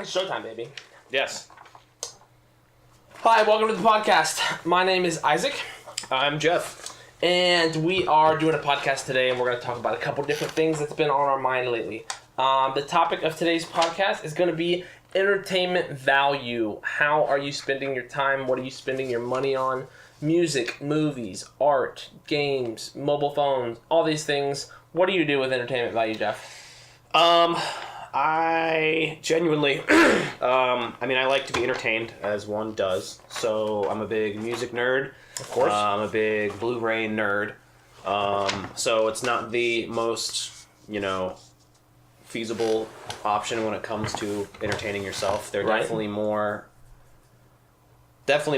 It's showtime, baby. Yes. Hi, welcome to the podcast. My name is Isaac. I'm Jeff. And we are doing a podcast today, and we're going to talk about a couple different things that's been on our mind lately. The topic of today's podcast is going to be entertainment value. How are you spending your time? What are you spending your money on? Music, movies, art, games, mobile phones, all these things. What do you do with entertainment value, Jeff? I genuinely, I like to be entertained, as one does. So I'm a big music nerd. Of course. I'm a big Blu-ray nerd. So it's not the most, feasible option when it comes to entertaining yourself. There are Right. definitely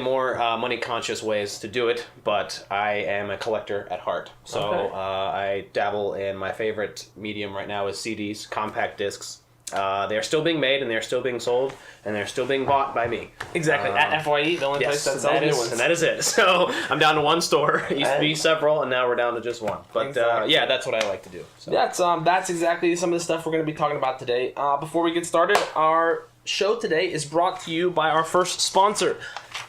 more money-conscious ways to do it, but I am a collector at heart. So Okay. I dabble in my favorite medium right now is CDs, compact discs. They're still being made, and they're still being sold, and they're still being bought by me. Exactly. At FYE, the only place that sells new ones. And that is it. So I'm down to one store. It used to be several, and now we're down to just one. But Exactly. that's what I like to do. So. That's exactly some of the stuff we're going to be talking about today. Before we get started, our show today is brought to you by our first sponsor.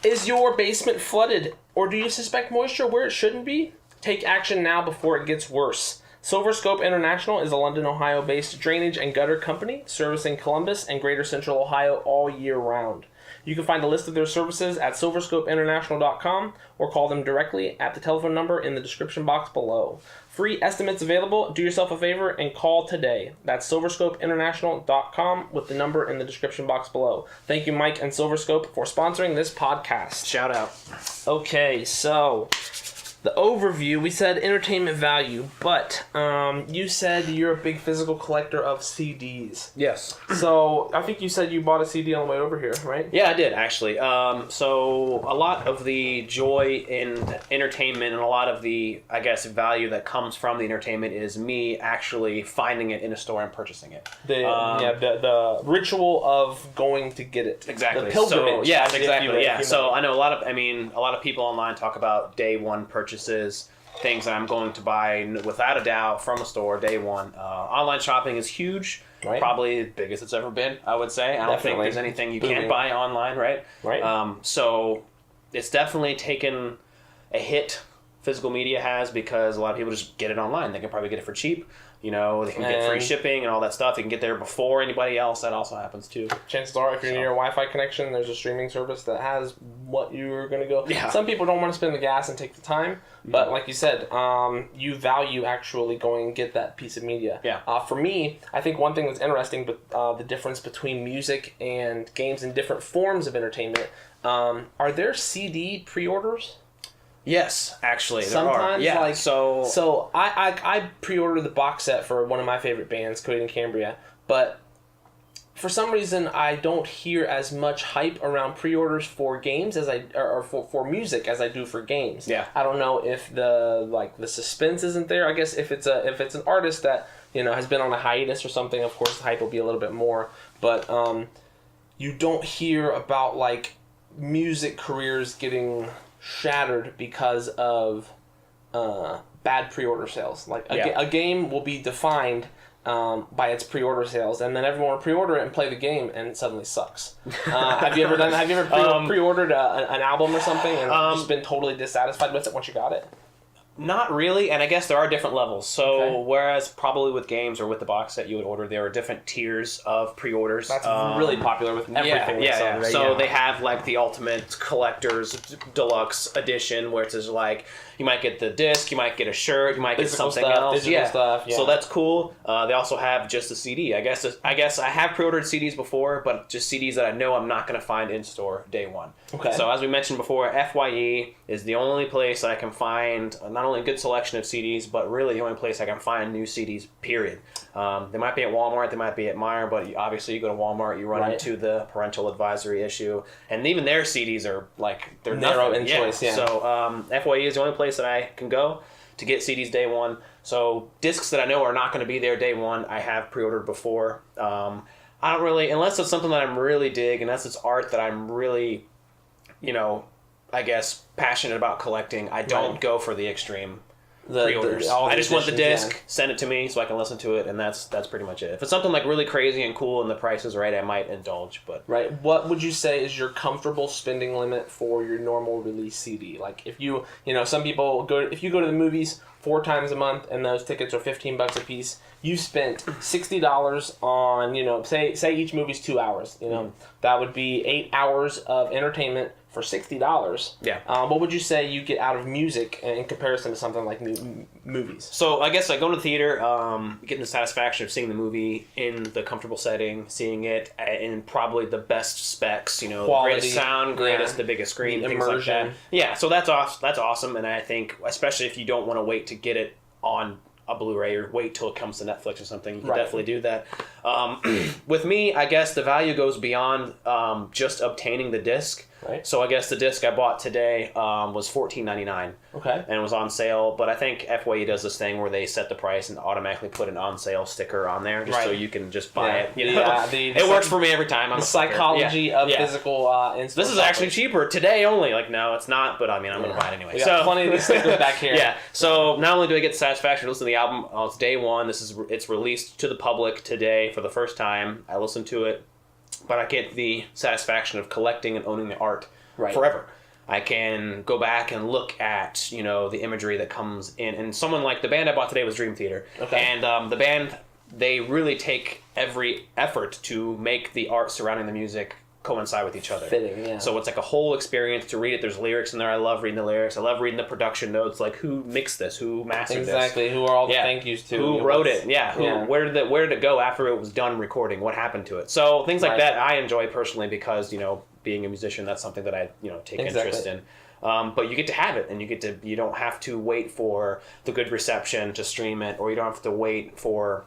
Is your basement flooded, or do you suspect moisture where it shouldn't be? Take action now before it gets worse. Silverscope International is a London, Ohio-based drainage and gutter company servicing Columbus and Greater Central Ohio all year round. You can find a list of their services at silverscopeinternational.com or call them directly at the telephone number in the description box below. Free estimates available. Do yourself a favor and call today. That's silverscopeinternational.com with the number in the description box below. Thank you, Mike and Silverscope, for sponsoring this podcast. Shout out. Okay, so the overview, we said entertainment value, but you said you're a big physical collector of CDs. Yes. So I think you said you bought a CD on the way over here, right? Yeah, I did, actually. So a lot of the joy in entertainment and a lot of the, value that comes from the entertainment is me actually finding it in a store and purchasing it. The ritual of going to get it. Exactly. The pilgrimage. So, yes, if exactly. you Yeah. may. So I know a lot of people online talk about day one purchases, things that I'm going to buy without a doubt from a store day one. Online shopping is huge. Right. Probably the biggest it's ever been, I would say. I don't think there's anything you can't buy online, right? Right. So it's definitely taken a hit, physical media has, because a lot of people just get it online. They can probably get it for cheap. They can get free shipping and all that stuff. They can get there before anybody else. That also happens too. Chances are, if you're near a Wi-Fi connection, there's a streaming service that has what you're going to go. Yeah. Some people don't want to spend the gas and take the time, but like you said, you value actually going and get that piece of media. Yeah. For me, I think one thing that's interesting, but the difference between music and games and different forms of entertainment, are there CD pre-orders? Yes, actually, there Sometimes, are. Yeah. So I pre-ordered the box set for one of my favorite bands, Coheed and Cambria, but for some reason I don't hear as much hype around pre-orders for games as for music as I do for games. Yeah. I don't know if the suspense isn't there. I guess if it's an artist that has been on a hiatus or something, of course the hype will be a little bit more. But you don't hear about music careers getting shattered because of bad pre-order sales. A game will be defined by its pre-order sales, and then everyone will pre-order it and play the game, and it suddenly sucks. Have you ever pre-ordered an album or something and just been totally dissatisfied with it once you got it? Not really, and I guess there are different levels. So Okay. whereas probably with games or with the box set you would order, there are different tiers of pre-orders. That's really popular with everything. Yeah. Right? So they have the ultimate collector's deluxe edition, where it's just you might get the disc, you might get a shirt, you might get Physical something stuff, else. digital stuff, yeah. So that's cool. They also have just the CD. I guess I have pre-ordered CDs before, but just CDs that I know I'm not going to find in store day one. Okay. So as we mentioned before, FYE is the only place I can find not only a good selection of CDs, but really the only place I can find new CDs, period. They might be at Walmart, they might be at Meijer, but obviously you go to Walmart, you run into the parental advisory issue, and even their CDs are they're narrow nothing. in choice. Yeah. So FYE is the only place that I can go to get CDs day one. So discs that I know are not going to be there day one, I have pre-ordered before. I don't really, unless it's something that I'm really dig, unless it's art that I'm really, passionate about collecting, I don't go for the extreme pre-orders. all the I just want the editions, disc, send it to me so I can listen to it, and that's pretty much it. If it's something like really crazy and cool and the price is right, I might indulge. But Right. What would you say is your comfortable spending limit for your normal release CD? Like if you know, some people if you go to the movies 4 times a month and those tickets are $15 a piece, you spent $60 on, you know, say each movie's 2 hours, you know, that would be 8 hours of entertainment for $60. Yeah. What would you say you get out of music in comparison to something like movies? So I guess like going to the theater, getting the satisfaction of seeing the movie in the comfortable setting, seeing it in probably the best specs, you know, Quality, greatest sound, the biggest screen, the things like immersion. that. Yeah, so that's awesome, and I think especially if you don't want to wait to get it on a Blu-ray or wait till it comes to Netflix or something, you can definitely do that. With me, I guess the value goes beyond just obtaining the disc. Right. So I guess the disc I bought today was $14.99. Okay. And it was on sale, but I think FYE does this thing where they set the price and automatically put an on sale sticker on there, just so you can just buy it. You know? It works for me every time. I'm the a sucker. psychology of physical. This is actually cheaper today only. Like no, it's not, but I mean I'm gonna buy it anyway. We got plenty of these stickers back here. Yeah. So not only do I get the satisfaction to listen to the album, it's day one. It's released to the public today for the first time. I listened to it, but I get the satisfaction of collecting and owning the art forever. I can go back and look at, you know, the imagery that comes in. And someone like the band I bought today was Dream Theater. Okay. And the band, they really take every effort to make the art surrounding the music coincide with each other. Fitting, yeah. So it's like a whole experience to read it. There's lyrics in there. I love reading the lyrics. I love reading the production notes, like who mixed this, who mastered this. Exactly. Who are all the thank yous to? Who wrote it? Yeah. Where did it go after it was done recording? What happened to it? So things like that I enjoy personally because, you know, being a musician, that's something that I, you know, take interest in. But you get to have it, and you don't have to wait for the good reception to stream it, or you don't have to wait for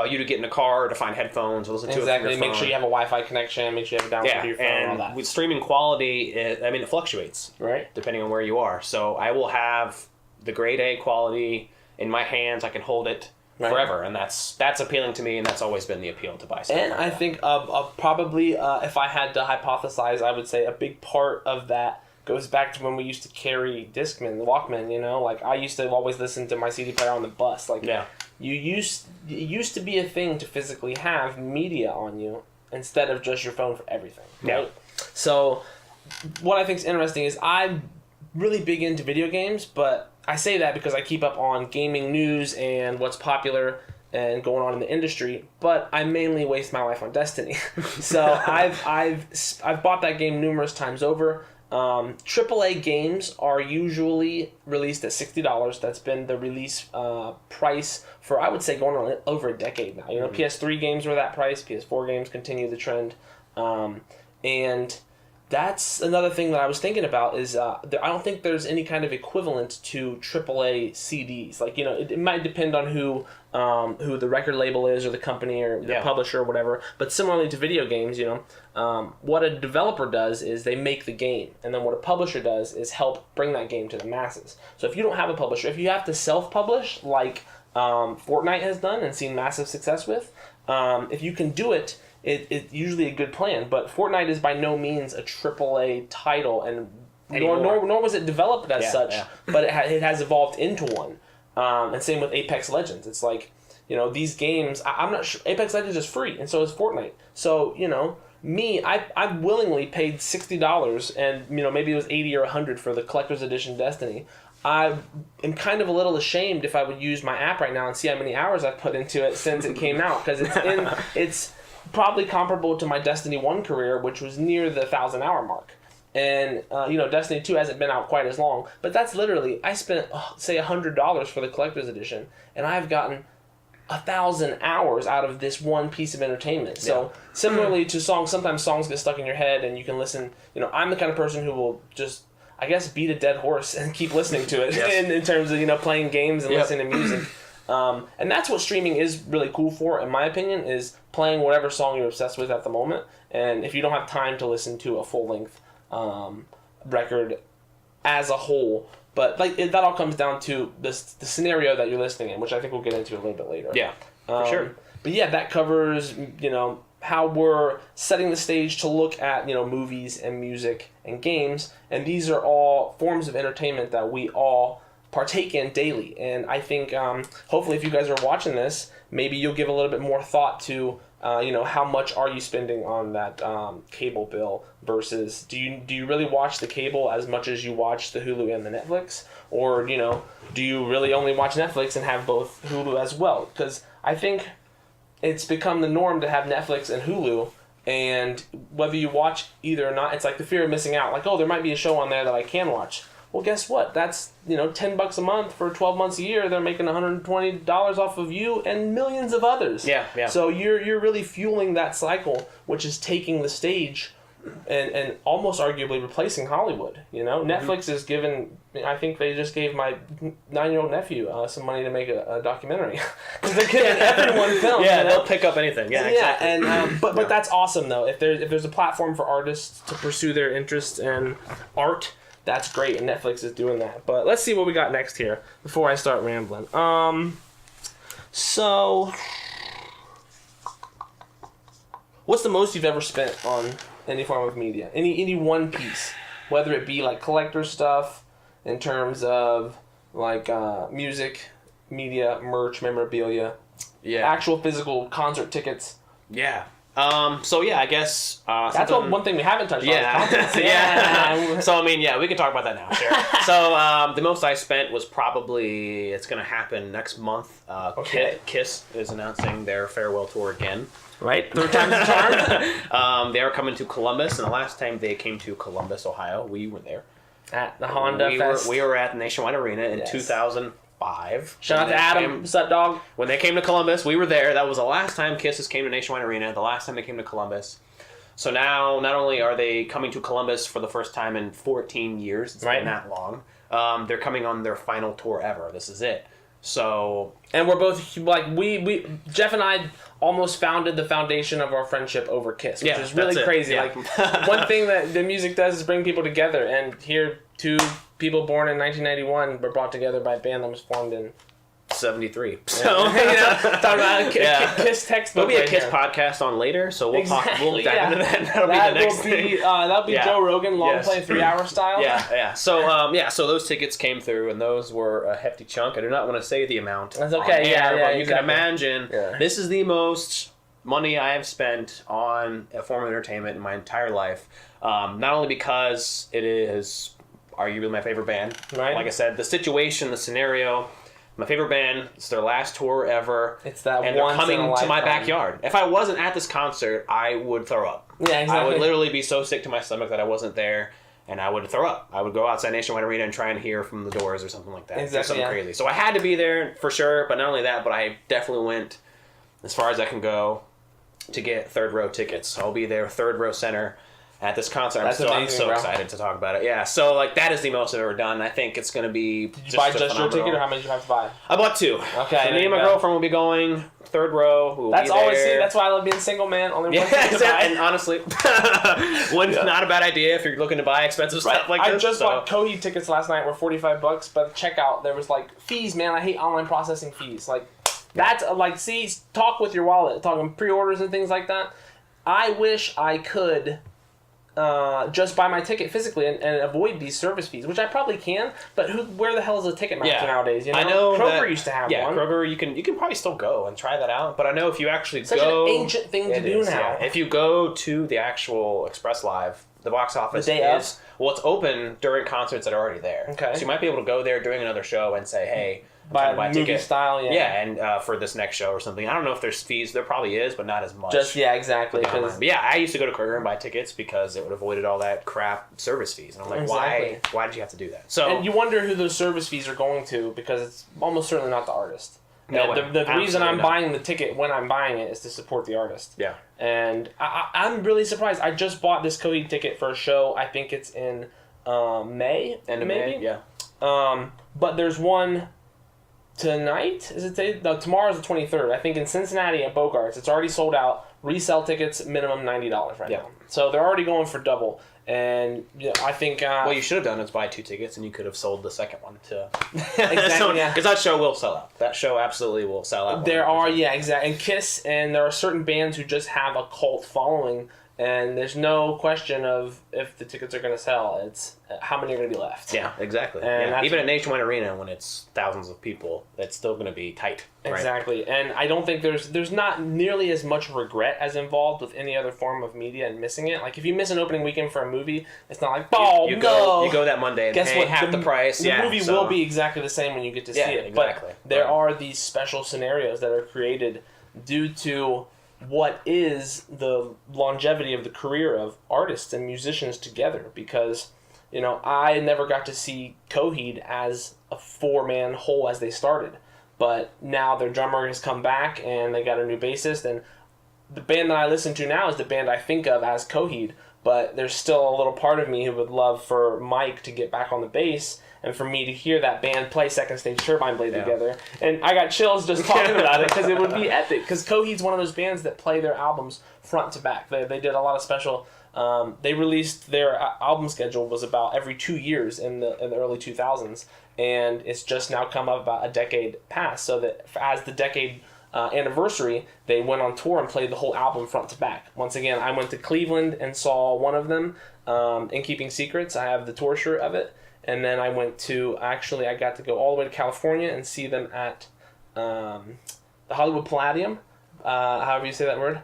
you to get in a car to find headphones or listen to it from your phone. Make sure you have a Wi-Fi connection. Make sure you have it downloaded to your phone. And all that. with streaming quality, it fluctuates, right? Depending on where you are. So I will have the grade A quality in my hands. I can hold it forever, and that's appealing to me, and that's always been the appeal to buy stuff. And like I think probably if I had to hypothesize, I would say a big part of that goes back to when we used to carry Discman, the Walkman. You know, like I used to always listen to my CD player on the bus. Like it used to be a thing to physically have media on you instead of just your phone for everything. Right? Yeah. So what I think is interesting is I'm really big into video games, but I say that because I keep up on gaming news and what's popular and going on in the industry, but I mainly waste my life on Destiny. So I've bought that game numerous times over. AAA games are usually released at $60. That's been the release price for, I would say, going on over a decade now. You know, PS3 games were that price. PS4 games continue the trend. And that's another thing that I was thinking about is I don't think there's any kind of equivalent to AAA CDs. Like, you know, it might depend on who the record label is or the company or the publisher or whatever. But similarly to video games, you know, what a developer does is they make the game. And then what a publisher does is help bring that game to the masses. So if you don't have a publisher, if you have to self-publish like Fortnite has done and seen massive success with, if you can do it, it's usually a good plan, but Fortnite is by no means a AAA title, and nor was it developed as such, but it has evolved into one. And same with Apex Legends. It's like, you know, these games, I'm not sure, Apex Legends is free, and so is Fortnite. So, you know, I willingly paid $60, and, you know, maybe it was $80 or $100 for the collector's edition Destiny. I am kind of a little ashamed if I would use my app right now and see how many hours I've put into it since it came out, because it's probably comparable to my Destiny 1 career, which was near the 1,000-hour mark. And, you know, Destiny 2 hasn't been out quite as long. But that's literally, I spent, say, $100 for the collector's edition, and I've gotten 1,000 hours out of this one piece of entertainment. So, similarly to songs, sometimes songs get stuck in your head, and you can listen. You know, I'm the kind of person who will just, I guess, beat a dead horse and keep listening to it in terms of, you know, playing games and listening to music. And that's what streaming is really cool for, in my opinion, is playing whatever song you're obsessed with at the moment. And if you don't have time to listen to a full-length record as a whole, but like that all comes down to the scenario that you're listening in, which I think we'll get into a little bit later. Yeah, for sure. But yeah, that covers, you know, how we're setting the stage to look at, you know, movies and music and games. And these are all forms of entertainment that we all partake in daily. And I think hopefully if you guys are watching this, maybe you'll give a little bit more thought to how much are you spending on that cable bill versus do you really watch the cable as much as you watch the Hulu and the Netflix, or do you really only watch Netflix and have both Hulu as well? Because I think it's become the norm to have Netflix and Hulu, and whether you watch either or not, it's like the fear of missing out. Like, oh, there might be a show on there that I can watch. Well, guess what? That's $10 a month for 12 months a year. They're making $120 off of you and millions of others. Yeah. So you're really fueling that cycle, which is taking the stage and almost arguably replacing Hollywood. Netflix is given. I think they just gave my 9-year-old nephew some money to make a documentary because they're giving everyone films. Yeah, they'll pick up anything. Yeah, exactly. And but that's awesome though. If there's a platform for artists to pursue their interests in art, that's great, and Netflix is doing that. But let's see what we got next here before I start rambling. So what's the most you've ever spent on any form of media? Any one piece, whether it be like collector stuff in terms of like music, media, merch, memorabilia, actual physical concert tickets. Yeah. I guess that's one thing we haven't touched on. Yeah. So we can talk about that now. Sure. So the most I spent was probably it's going to happen next month. Okay. Kiss is announcing their farewell tour again. Right, third time's the charm. They are coming to Columbus, and the last time they came to Columbus, Ohio, we were there at the Honda Fest. We were at the Nationwide Arena in 2005. Shout out to Adam. What's up, dog? When they came to Columbus, we were there. That was the last time Kisses came to Nationwide Arena. The last time they came to Columbus. So now, not only are they coming to Columbus for the first time in 14 years, it's been that long. They're coming on their final tour ever. This is it. So, and we're both like we Jeff and I almost founded the foundation of our friendship over Kiss, which is really crazy. Yeah. Like one thing that the music does is bring people together, and here two people born in 1991 were brought together by a band that was formed in 73. So talking about Kiss textbook. There'll be a Kiss podcast on later, so we'll dive into that. That'll be the next thing. That'll be Joe Rogan long play 3-hour style. Yeah. So those tickets came through, and those were a hefty chunk. I do not want to say the amount. That's okay. But you can imagine this is the most money I have spent on a form of entertainment in my entire life. Not only because it is arguably my favorite band. Right. Like I said, the situation, the scenario. My favorite band. It's their last tour ever. It's that and they're coming to my backyard. If I wasn't at this concert, I would throw up. Yeah, exactly. I would literally be so sick to my stomach that I wasn't there, and I would throw up. I would go outside Nationwide Arena and try and hear from the Doors or something like that. Exactly. Something crazy. So I had to be there for sure. But not only that, but I definitely went as far as I can go to get third row tickets. I'll be there, third row center. At this concert, I'm so excited to talk about it. Yeah, so that is the most I've ever done. I think it's going to be. Did you buy just your ticket, or how many did you have to buy? I bought 2. Okay, so me and my girlfriend will be going third row. We'll that's be there. always that's why I love being single, man. Only one ticket to buy. And honestly, not a bad idea if you're looking to buy expensive stuff like this. I just bought Coheed tickets last night. Were $45, but the checkout there was fees. Man, I hate online processing fees. That's talk with your wallet. Talking pre-orders and things like that. I wish I could. Just buy my ticket physically and avoid these service fees, which I probably can. But where the hell is a Ticketmaster nowadays? I know Kroger used to have one. Yeah, Kroger, you can probably still go and try that out. But I know if you actually Such go, an ancient thing to do now. Yeah. If you go to the actual Express Live, the box office it's open during concerts that are already there. Okay, so you might be able to go there during another show and say, hey. Buy a movie style, and for this next show or something. I don't know if there's fees. There probably is, but not as much. Exactly. But I used to go to Kroger and buy tickets because it would avoided all that crap service fees. And I'm like, why did you have to do that? So, and you wonder who those service fees are going to, because it's almost certainly not the artist. No, the reason I'm buying the ticket when I'm buying it is to support the artist. Yeah. And I'm really surprised. I just bought this Coheed ticket for a show. I think it's in May. End of maybe? May, yeah. But there's one... Tonight? Is it today? No, tomorrow's the 23rd. I think in Cincinnati at Bogarts. It's already sold out. Resale tickets, minimum $90 right now. So they're already going for double. And I think... what you should have done is buy 2 tickets and you could have sold the second one to... Exactly, Because that show will sell out. That show absolutely will sell out. There are, exactly. And Kiss, and there are certain bands who just have a cult following and there's no question of if the tickets are going to sell. It's how many are going to be left. Yeah, exactly. And Yeah. Even at Nationwide Arena, when it's thousands of people, it's still going to be tight. Right? Exactly, and I don't think there's not nearly as much regret as involved with any other form of media and missing it. Like if you miss an opening weekend for a movie, it's not like You go that Monday and Guess pay what? half the price. The movie will be exactly the same when you get to see it. Exactly. But there are these special scenarios that are created due to what is the longevity of the career of artists and musicians together. Because, I never got to see Coheed as a 4-man whole as they started. But now their drummer has come back and they got a new bassist. And the band that I listen to now is the band I think of as Coheed. But there's still a little part of me who would love for Mike to get back on the bass and for me to hear that band play Second Stage Turbine Blade together. And I got chills just talking about it because it would be epic. Because Coheed's one of those bands that play their albums front to back. They did a lot of special... they released their album schedule was about every 2 years in the early 2000s. And it's just now come up about a decade past. So that as the decade... anniversary, they went on tour and played the whole album front to back. Once again, I went to Cleveland and saw one of them, In Keeping Secrets. I have the tour shirt of it. And then I I got to go all the way to California and see them at the Hollywood Palladium, however you say that word.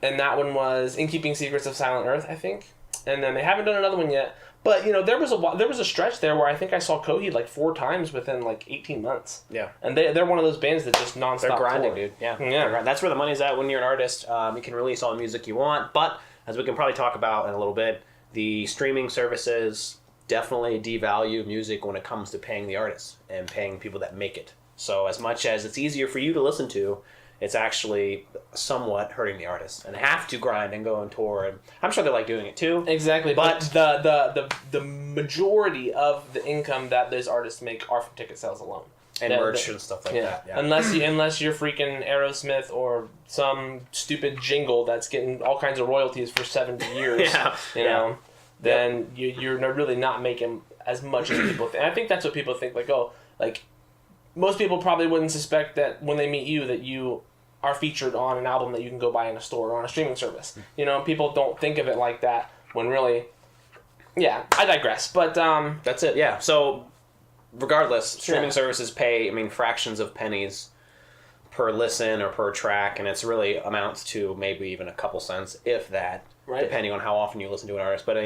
And that one was In Keeping Secrets of Silent Earth, I think. And then they haven't done another one yet. But, there was a stretch there where I think I saw Coheed like 4 times within like 18 months. Yeah. And they're one of those bands that just nonstop They're grinding, tour. dude. Yeah. Yeah. That's where the money's at when you're an artist. You can release all the music you want. But, as we can probably talk about in a little bit, the streaming services definitely devalue music when it comes to paying the artists and paying people that make it. So, as much as it's easier for you to listen to, it's actually somewhat hurting the artists and have to grind and go on tour. And I'm sure they like doing it too. Exactly, but the majority of the income that those artists make are from ticket sales alone. And merch and stuff like that. Yeah. Unless you're freaking Aerosmith or some stupid jingle that's getting all kinds of royalties for 70 years, then you're really not making as much as people think. And I think that's what people think. Most people probably wouldn't suspect that when they meet you that you are featured on an album that you can go buy in a store or on a streaming service. People don't think of it like that when really... Yeah, I digress. But that's it, yeah. So, regardless, streaming services pay, fractions of pennies per listen or per track, and it's really amounts to maybe even a couple cents, if that, depending on how often you listen to an artist. But,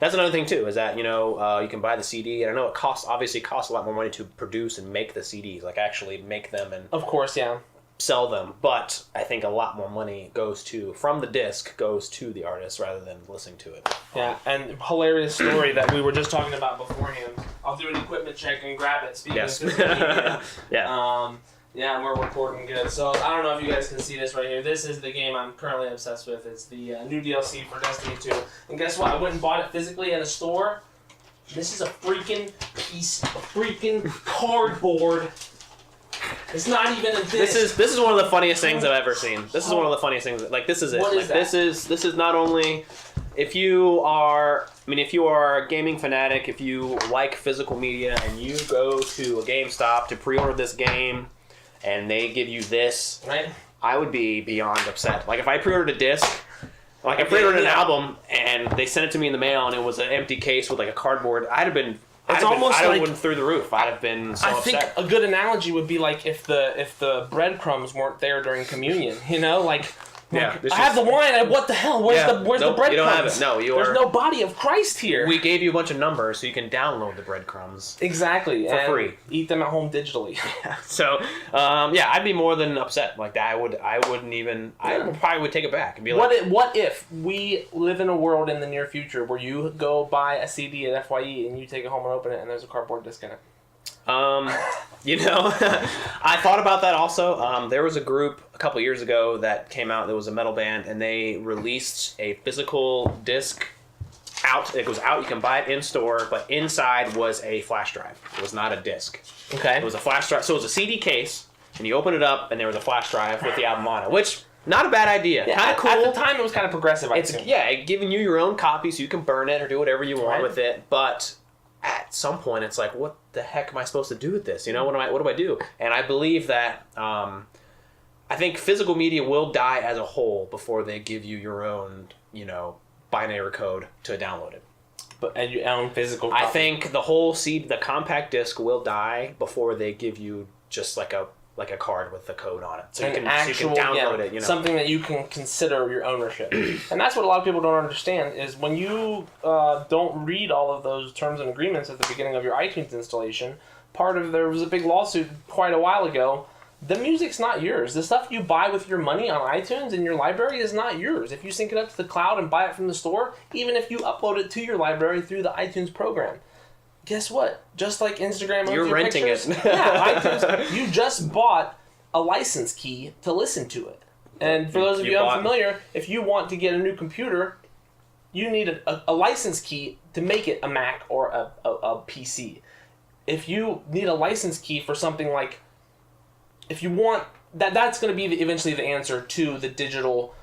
that's another thing, too, is that, you can buy the CD, and I know it costs a lot more money to produce and make the CDs, like actually make them and... Of course, yeah. Sell them, but I think a lot more money from the disc goes to the artist rather than listening to it. Yeah, and hilarious story that we were just talking about beforehand. I'll do an equipment check and grab it. Speaking of physical media. Yeah. Yeah, we're recording good. So I don't know if you guys can see this right here. This is the game I'm currently obsessed with. It's the new DLC for Destiny 2. And guess what? I went and bought it physically in a store. This is a freaking piece of freaking cardboard. It's not even a disc. This is one of the funniest things I've ever seen. This is one of the funniest things. This is it. What is that? This is not only if you are a gaming fanatic, if you like physical media and you go to a GameStop to pre-order this game and they give you this, right? I would be beyond upset. Like if I pre-ordered a disc, I pre-ordered an album and they sent it to me in the mail and it was an empty case with a cardboard, I'd have been I'd have been through the roof. I'd have been so upset. I think a good analogy would be like if the breadcrumbs weren't there during communion. Yeah, I have the wine. What the hell? Where's the breadcrumbs? You don't have it. No, there's no body of Christ here. We gave you a bunch of numbers so you can download the breadcrumbs exactly for free. Eat them at home digitally. So, I'd be more than upset. Like that, I probably would take it back and be like, what if we live in a world in the near future where you go buy a CD at FYE and you take it home and open it and there's a cardboard disc in it? I thought about that also. There was a group a couple years ago that came out. There was a metal band, and they released a physical disc out. It goes out. You can buy it in store, but inside was a flash drive. It was not a disc. Okay. It was a flash drive. So it was a CD case, and you open it up, and there was a flash drive with the album on it, which not a bad idea. Yeah, kind of cool. At the time, it was kind of progressive. Giving you your own copy so you can burn it or do whatever you want with it, but at some point it's like, what the heck am I supposed to do with this? What do I do? And I believe that I I think physical media will die as a whole before they give you your own, binary code to download it. And your own physical I copy. think the compact disc will die before they give you just like a card with the code on it, so you can download it. Something that you can consider your ownership, and that's what a lot of people don't understand is when you don't read all of those terms and agreements at the beginning of your iTunes installation. There was a big lawsuit quite a while ago. The music's not yours. The stuff you buy with your money on iTunes in your library is not yours. If you sync it up to the cloud and buy it from the store, even if you upload it to your library through the iTunes program, guess what? Just like Instagram owns You're your renting pictures, it. yeah, iTunes, you just bought a license key to listen to it. And for those of you unfamiliar, if you want to get a new computer, you need a license key to make it a Mac or a PC. If you need a license key for something like, if you want that's going to be eventually the answer to the digital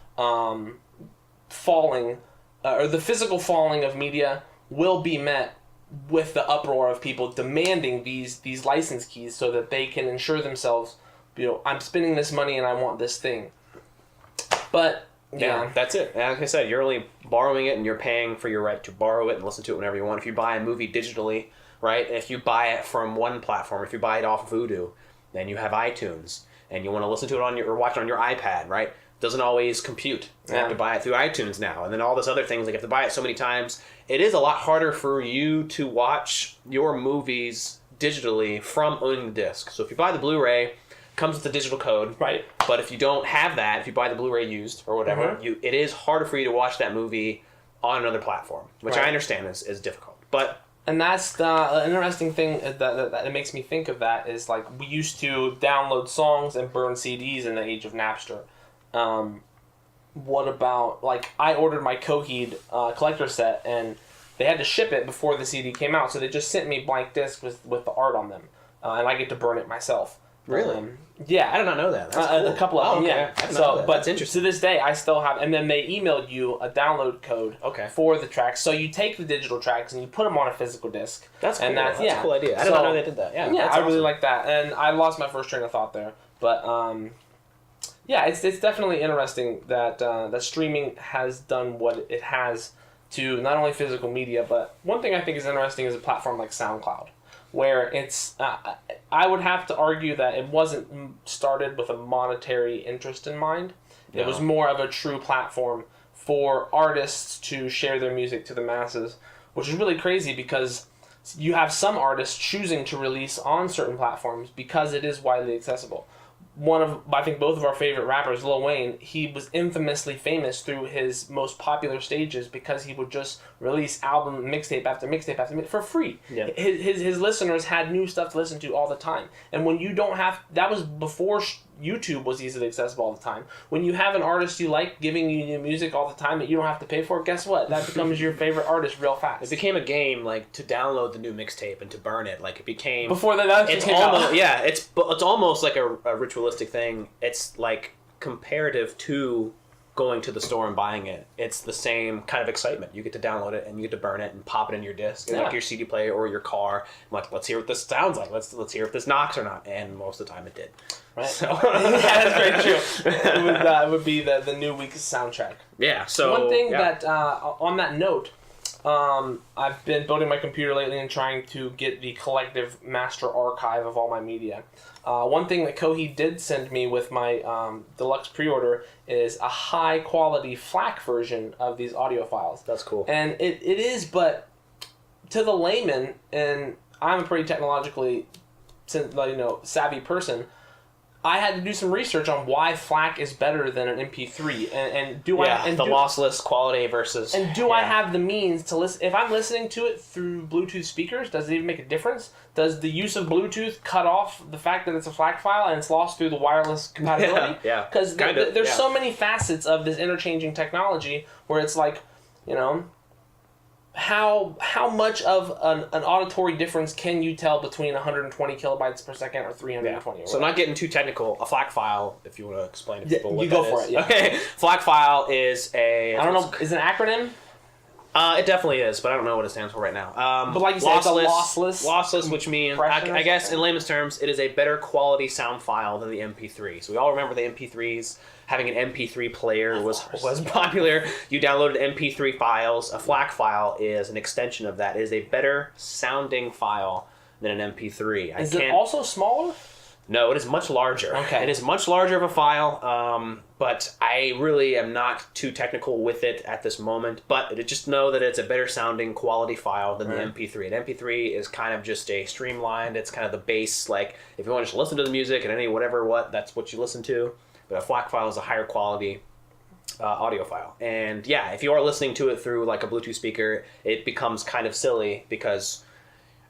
falling or the physical falling of media will be met with the uproar of people demanding these license keys so that they can ensure themselves, I'm spending this money and I want this thing. But yeah, that's it. And like I said, you're only borrowing it and you're paying for your right to borrow it and listen to it whenever you want. If you buy a movie digitally, right? If you buy it from one platform, if you buy it off Vudu, then you have iTunes, and you want to listen to it or watch it on your iPad, right? Doesn't always compute. You have to buy it through iTunes now, and then all this other things. Like, you have to buy it so many times. It is a lot harder for you to watch your movies digitally from owning the disc. So if you buy the Blu-ray, it comes with the digital code, right? But if you don't have that, if you buy the Blu-ray used or whatever, it is harder for you to watch that movie on another platform, which I understand is difficult, but. And that's the interesting thing that makes me think of that is, like, we used to download songs and burn CDs in the age of Napster. What about, like, I ordered my Coheed collector set, and they had to ship it before the CD came out, so they just sent me blank discs with the art on them, and I get to burn it myself. Really? Yeah. I did not know that. That's cool. A couple of them, yeah. I didn't know that. But that's interesting. To this day, I still have, and then they emailed you a download code for the tracks. So you take the digital tracks and you put them on a physical disc. That's cool. And that's a cool idea. I didn't know they did that. Yeah, I really like that. And I lost my first train of thought there. But yeah, it's definitely interesting that that streaming has done what it has to not only physical media, but one thing I think is interesting is a platform like SoundCloud, where it's I would have to argue that it wasn't started with a monetary interest in mind. It was more of a true platform for artists to share their music to the masses, which is really crazy because you have some artists choosing to release on certain platforms because it is widely accessible. I think both of our favorite rappers, Lil Wayne, he was infamously famous through his most popular stages because he would just release album mixtape after mixtape after mixtape for free. Yeah. His listeners had new stuff to listen to all the time. And when you don't have, that was before YouTube was easily accessible all the time. When you have an artist you like giving you new music all the time that you don't have to pay for, guess what? That becomes your favorite artist real fast. It became a game, like, to download the new mixtape and to burn it. Like, it became before that. It's almost it's almost like a ritualistic thing. It's like comparative to going to the store and buying it. It's the same kind of excitement. You get to download it and you get to burn it and pop it in your disc, like your CD player or your car. I'm like, let's hear what this sounds like. Let's hear if this knocks or not. And most of the time, it did. Right. So yeah, that's very true. It would be the new week's soundtrack. Yeah. So one thing that on that note, I've been building my computer lately and trying to get the collective master archive of all my media. One thing that Coheed did send me with my deluxe pre-order is a high-quality FLAC version of these audio files. That's cool. And it is, but to the layman, and I'm a pretty technologically savvy person, I had to do some research on why FLAC is better than an MP3, and lossless quality versus. And do I have the means to listen? If I'm listening to it through Bluetooth speakers, does it even make a difference? Does the use of Bluetooth cut off the fact that it's a FLAC file and it's lost through the wireless compatibility? Yeah. Because there's so many facets of this interchanging technology where it's like, how much of an auditory difference can you tell between 120 kilobytes per second or 320? So not getting too technical, a FLAC file, if you want to explain to people what you that go for is. it. Yeah. Okay, FLAC file is a... I don't know, is it an acronym? It definitely is, but I don't know what it stands for right now. But like you said, it's a lossless Lossless, which means, compression or I guess something? in layman's terms, it is a better quality sound file than the MP3. So we all remember the MP3s. Having an MP3 player was popular. You downloaded MP3 files. A FLAC file is an extension of that. It is a better sounding file than an MP3. Is it also smaller? No, it is much larger. Okay. It is much larger of a file, but I really am not too technical with it at this moment. But just know that it's a better sounding quality file than the MP3. An MP3 is kind of just a streamlined, it's kind of the base, like if you want to just listen to the music and that's what you listen to. But a FLAC file is a higher quality audio file. And yeah, if you are listening to it through like a Bluetooth speaker, it becomes kind of silly because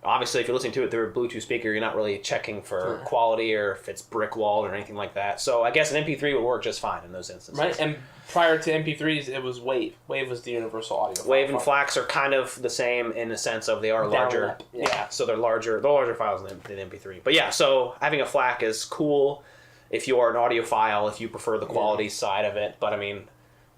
obviously, if you're listening to it through a Bluetooth speaker, you're not really checking for quality or if it's brick walled or anything like that. So I guess an MP3 would work just fine in those instances. Right, and prior to MP3s, it was Wave. Wave was the universal audio. Wave and FLACs are kind of the same in the sense of they are larger. Yeah. So they're larger. They're larger files than MP3. But yeah, so having a FLAC is cool if you are an audiophile, if you prefer the quality side of it. But I mean,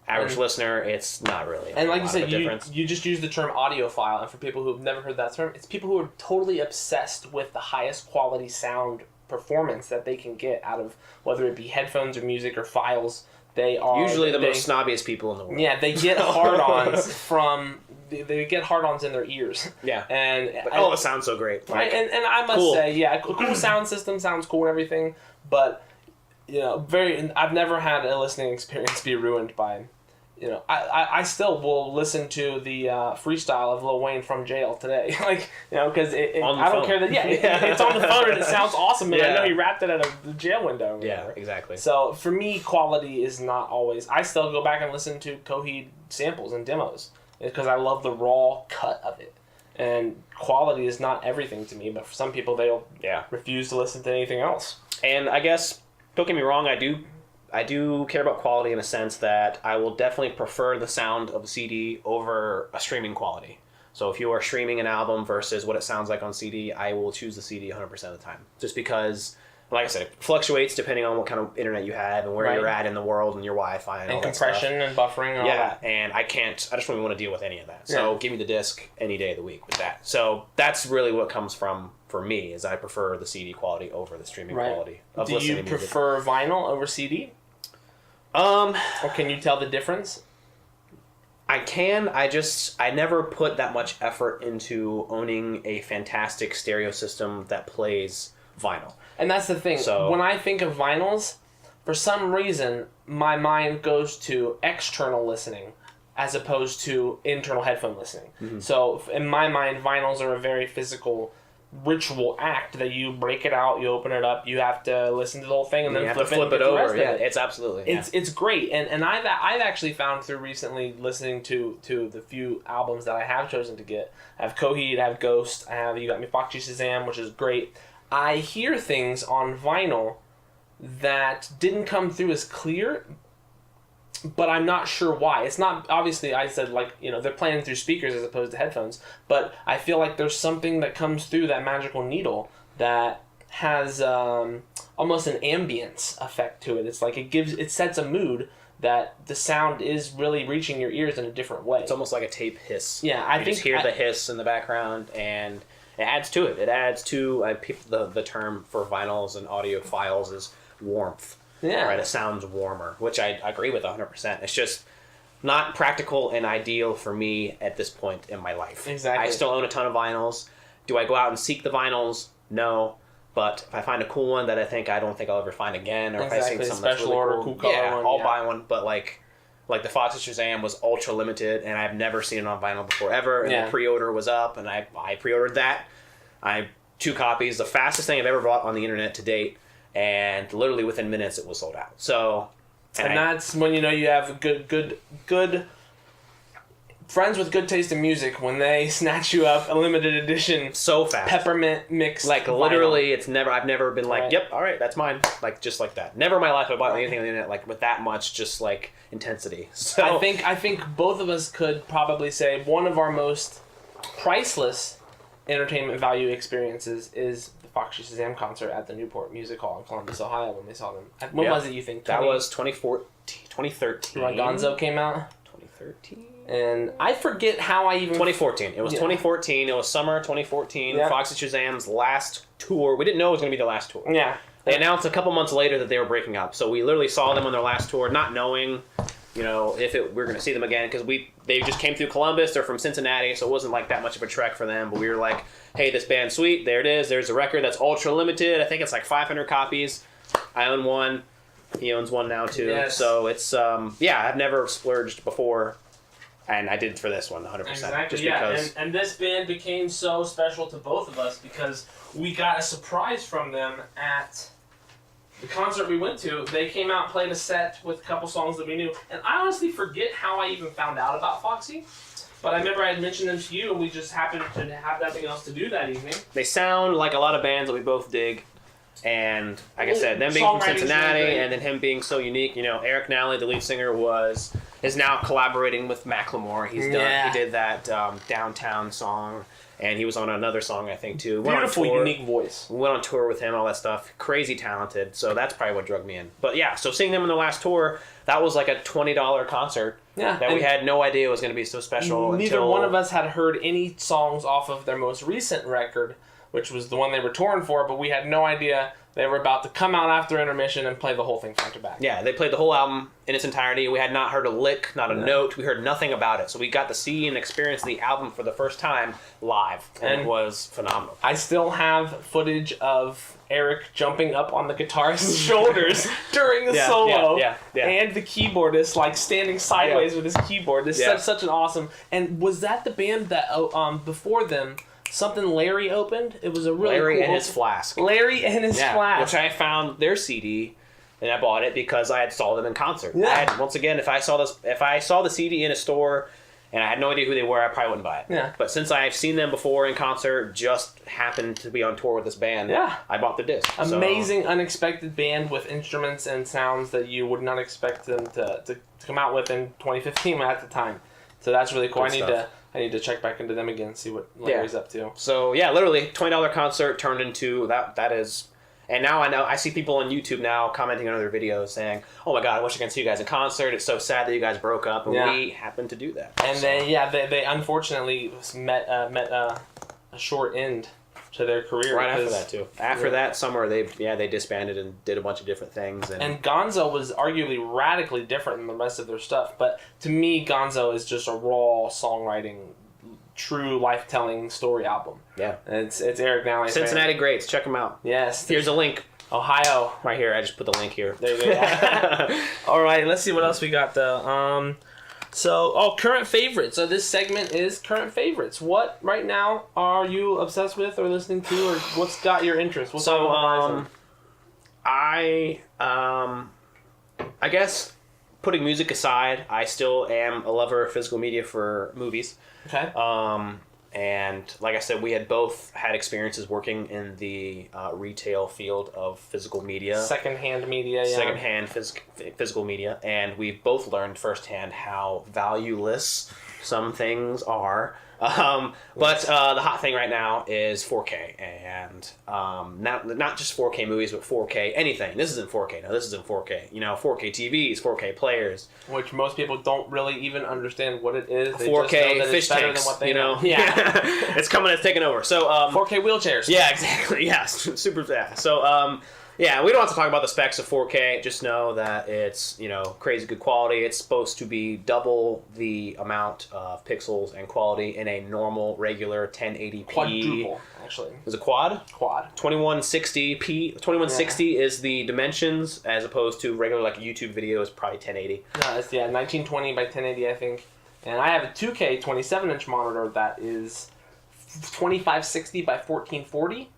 average listener, it's not really. And like you a lot of said, a difference. you just use the term audiophile, and for people who've never heard that term, it's people who are totally obsessed with the highest quality sound performance that they can get out of whether it be headphones or music or files. They are Usually the most snobbiest people in the world. Yeah, they get hard-ons from they get hard-ons in their ears. Yeah. And it sounds so great. Right, and I must say, yeah, cool sound system sounds cool and everything, but I've never had a listening experience be ruined by, I still will listen to the freestyle of Lil Wayne from jail today, because I don't care that it's on the phone and it sounds awesome, and I know he rapped it at the jail window. Yeah, exactly. So for me, quality is not always. I still go back and listen to Coheed samples and demos because I love the raw cut of it. And quality is not everything to me, but for some people, they'll refuse to listen to anything else. And I guess, don't get me wrong, I do care about quality in a sense that I will definitely prefer the sound of a CD over a streaming quality. So if you are streaming an album versus what it sounds like on CD, I will choose the CD 100% of the time. Just because, like I said, it fluctuates depending on what kind of internet you have and where you're at in the world and your Wi-Fi and all that stuff. Compression and buffering and all that. And I just don't want to deal with any of that. So give me the disc any day of the week with that. So that's really what comes from, for me, is I prefer the CD quality over the streaming quality of listening to music. Do you prefer vinyl over CD? Or can you tell the difference? I can. I never put that much effort into owning a fantastic stereo system that plays vinyl. And that's the thing. So, when I think of vinyls, for some reason, my mind goes to external listening as opposed to internal headphone listening. Mm-hmm. So in my mind, vinyls are a very physical ritual act that you break it out, you open it up, you have to listen to the whole thing, and then flip it over. Yeah, it's absolutely. It's great, and I've actually found through recently listening to the few albums that I have chosen to get. I have Coheed, I have Ghost, I have You Got Me Foxy Shazam, which is great. I hear things on vinyl that didn't come through as clear, but I'm not sure why. It's not, obviously, I said, they're playing through speakers as opposed to headphones, but I feel like there's something that comes through that magical needle that has almost an ambience effect to it. It's like it sets a mood that the sound is really reaching your ears in a different way. It's almost like a tape hiss. Yeah, I think think just hear the hiss in the background, and it adds to it. It adds to the term for vinyls and audio files is warmth. Yeah. Right, it sounds warmer, which I agree with 100%. It's just not practical and ideal for me at this point in my life. Exactly. I still own a ton of vinyls. Do I go out and seek the vinyls? No. But if I find a cool one that I don't think I'll ever find again, or if I see something that's really cool color I'll buy one. But like the Foxy Shazam was ultra limited, and I've never seen it on vinyl before ever. And the pre-order was up, and I pre-ordered that. I 2 copies, the fastest thing I've ever bought on the internet to date. And literally within minutes it was sold out. So, and that's when you have good friends with good taste in music when they snatch you up a limited edition so fast peppermint mix. Like literally, I've never been like, yep, all right, that's mine. Like just like that. Never in my life have I bought anything on the internet like with that much just like intensity. So I think both of us could probably say one of our most priceless entertainment value experiences is Foxy Shazam concert at the Newport Music Hall in Columbus, Ohio when we saw them. When was it, you think? That was 2013. When Gonzo came out? 2013? And I forget how I even... 2014. It was 2014. It was summer 2014. Yeah. Foxy Shazam's last tour. We didn't know it was going to be their last tour. Yeah. They announced a couple months later that they were breaking up. So we literally saw them on their last tour, not knowing, if we were going to see them again, because they just came through Columbus. They're from Cincinnati, so it wasn't like that much of a trek for them. But we were like, hey, this band's sweet. There it is. There's a record that's ultra limited. I think it's like 500 copies. I own one. He owns one now too. Yes. So it's I've never splurged before, and I did for this one 100%. Exactly, Just yeah. because. And this band became so special to both of us because we got a surprise from them at the concert we went to. They came out, played a set with a couple songs that we knew. And I honestly forget how I even found out about Foxy. But I remember I had mentioned them to you, and we just happened to have nothing else to do that evening. They sound like a lot of bands that we both dig. And like I said, them being from Cincinnati and then him being so unique, Eric Nally, the lead singer, is now collaborating with Macklemore. He did that Downtown song, and he was on another song, I think, too. Beautiful, unique voice. We went on tour with him, all that stuff. Crazy talented, so that's probably what drug me in. But yeah, so seeing them in the last tour, that was like a $20 concert that we had no idea was going to be so special. Neither one of us had heard any songs off of their most recent record, which was the one they were touring for, but we had no idea they were about to come out after intermission and play the whole thing front to back. Yeah, they played the whole album in its entirety. We had not heard a lick, not a note. We heard nothing about it. So we got to see and experience the album for the first time live, and it was phenomenal. I still have footage of Eric jumping up on the guitarist's shoulders during the solo, and the keyboardist like standing sideways with his keyboard. This is such an awesome... And was that the band that, before them... Something Larry opened. It was a really Larry cool and his Flask. Larry and his Flask. Which I found their CD, and I bought it because I had saw them in concert. Yeah. Once again, if I saw the CD in a store, and I had no idea who they were, I probably wouldn't buy it. Yeah. But since I've seen them before in concert, just happened to be on tour with this band, I bought the disc. Amazing, unexpected band with instruments and sounds that you would not expect them to come out with in 2015 at the time. So that's really cool. I need to check back into them again and see what Larry's up to. So yeah, literally $20 concert turned into that is, and now I see people on YouTube now commenting on other videos saying, "Oh my God, I wish I could see you guys in concert. It's so sad that you guys broke up," and we happened to do that. And they unfortunately met a short end to their career. Right after that too. After that summer, they disbanded and did a bunch of different things. And Gonzo was arguably radically different than the rest of their stuff. But to me, Gonzo is just a raw songwriting, true life-telling story album. Yeah. And it's Eric Nally. Cincinnati Greats. Check them out. Yes. Here's a link. Ohio. Right here. I just put the link here. There you go. All right. Let's see what else we got though. Current favorites. So this segment is current favorites. What right now are you obsessed with or listening to, or what's got your interest? What's on the horizon? I guess putting music aside, I still am a lover of physical media for movies. Okay. And like I said, we had both had experiences working in the retail field of physical media. Secondhand media, yeah. Secondhand physical media. And we've both learned firsthand how valueless some things are. But the hot thing right now is 4K. And not just 4K movies, but 4K anything. This isn't 4K. No, this isn't 4K. 4K TVs, 4K players. Which most people don't really even understand what it is. They 4K just know that fish it's better tanks, than what they know. Yeah. It's coming, it's taking over. So 4K wheelchairs. Yeah, exactly. Yeah, super fast. So yeah, we don't have to talk about the specs of 4K. Just know that it's, crazy good quality. It's supposed to be double the amount of pixels and quality in a normal, regular 1080p. Quadruple, actually. Is it quad? Quad. 2160p. 2160 is the dimensions, as opposed to regular, like YouTube video is probably 1080. No, it's 1920 by 1080, I think. And I have a 2K 27-inch monitor that is 2560 by 1440.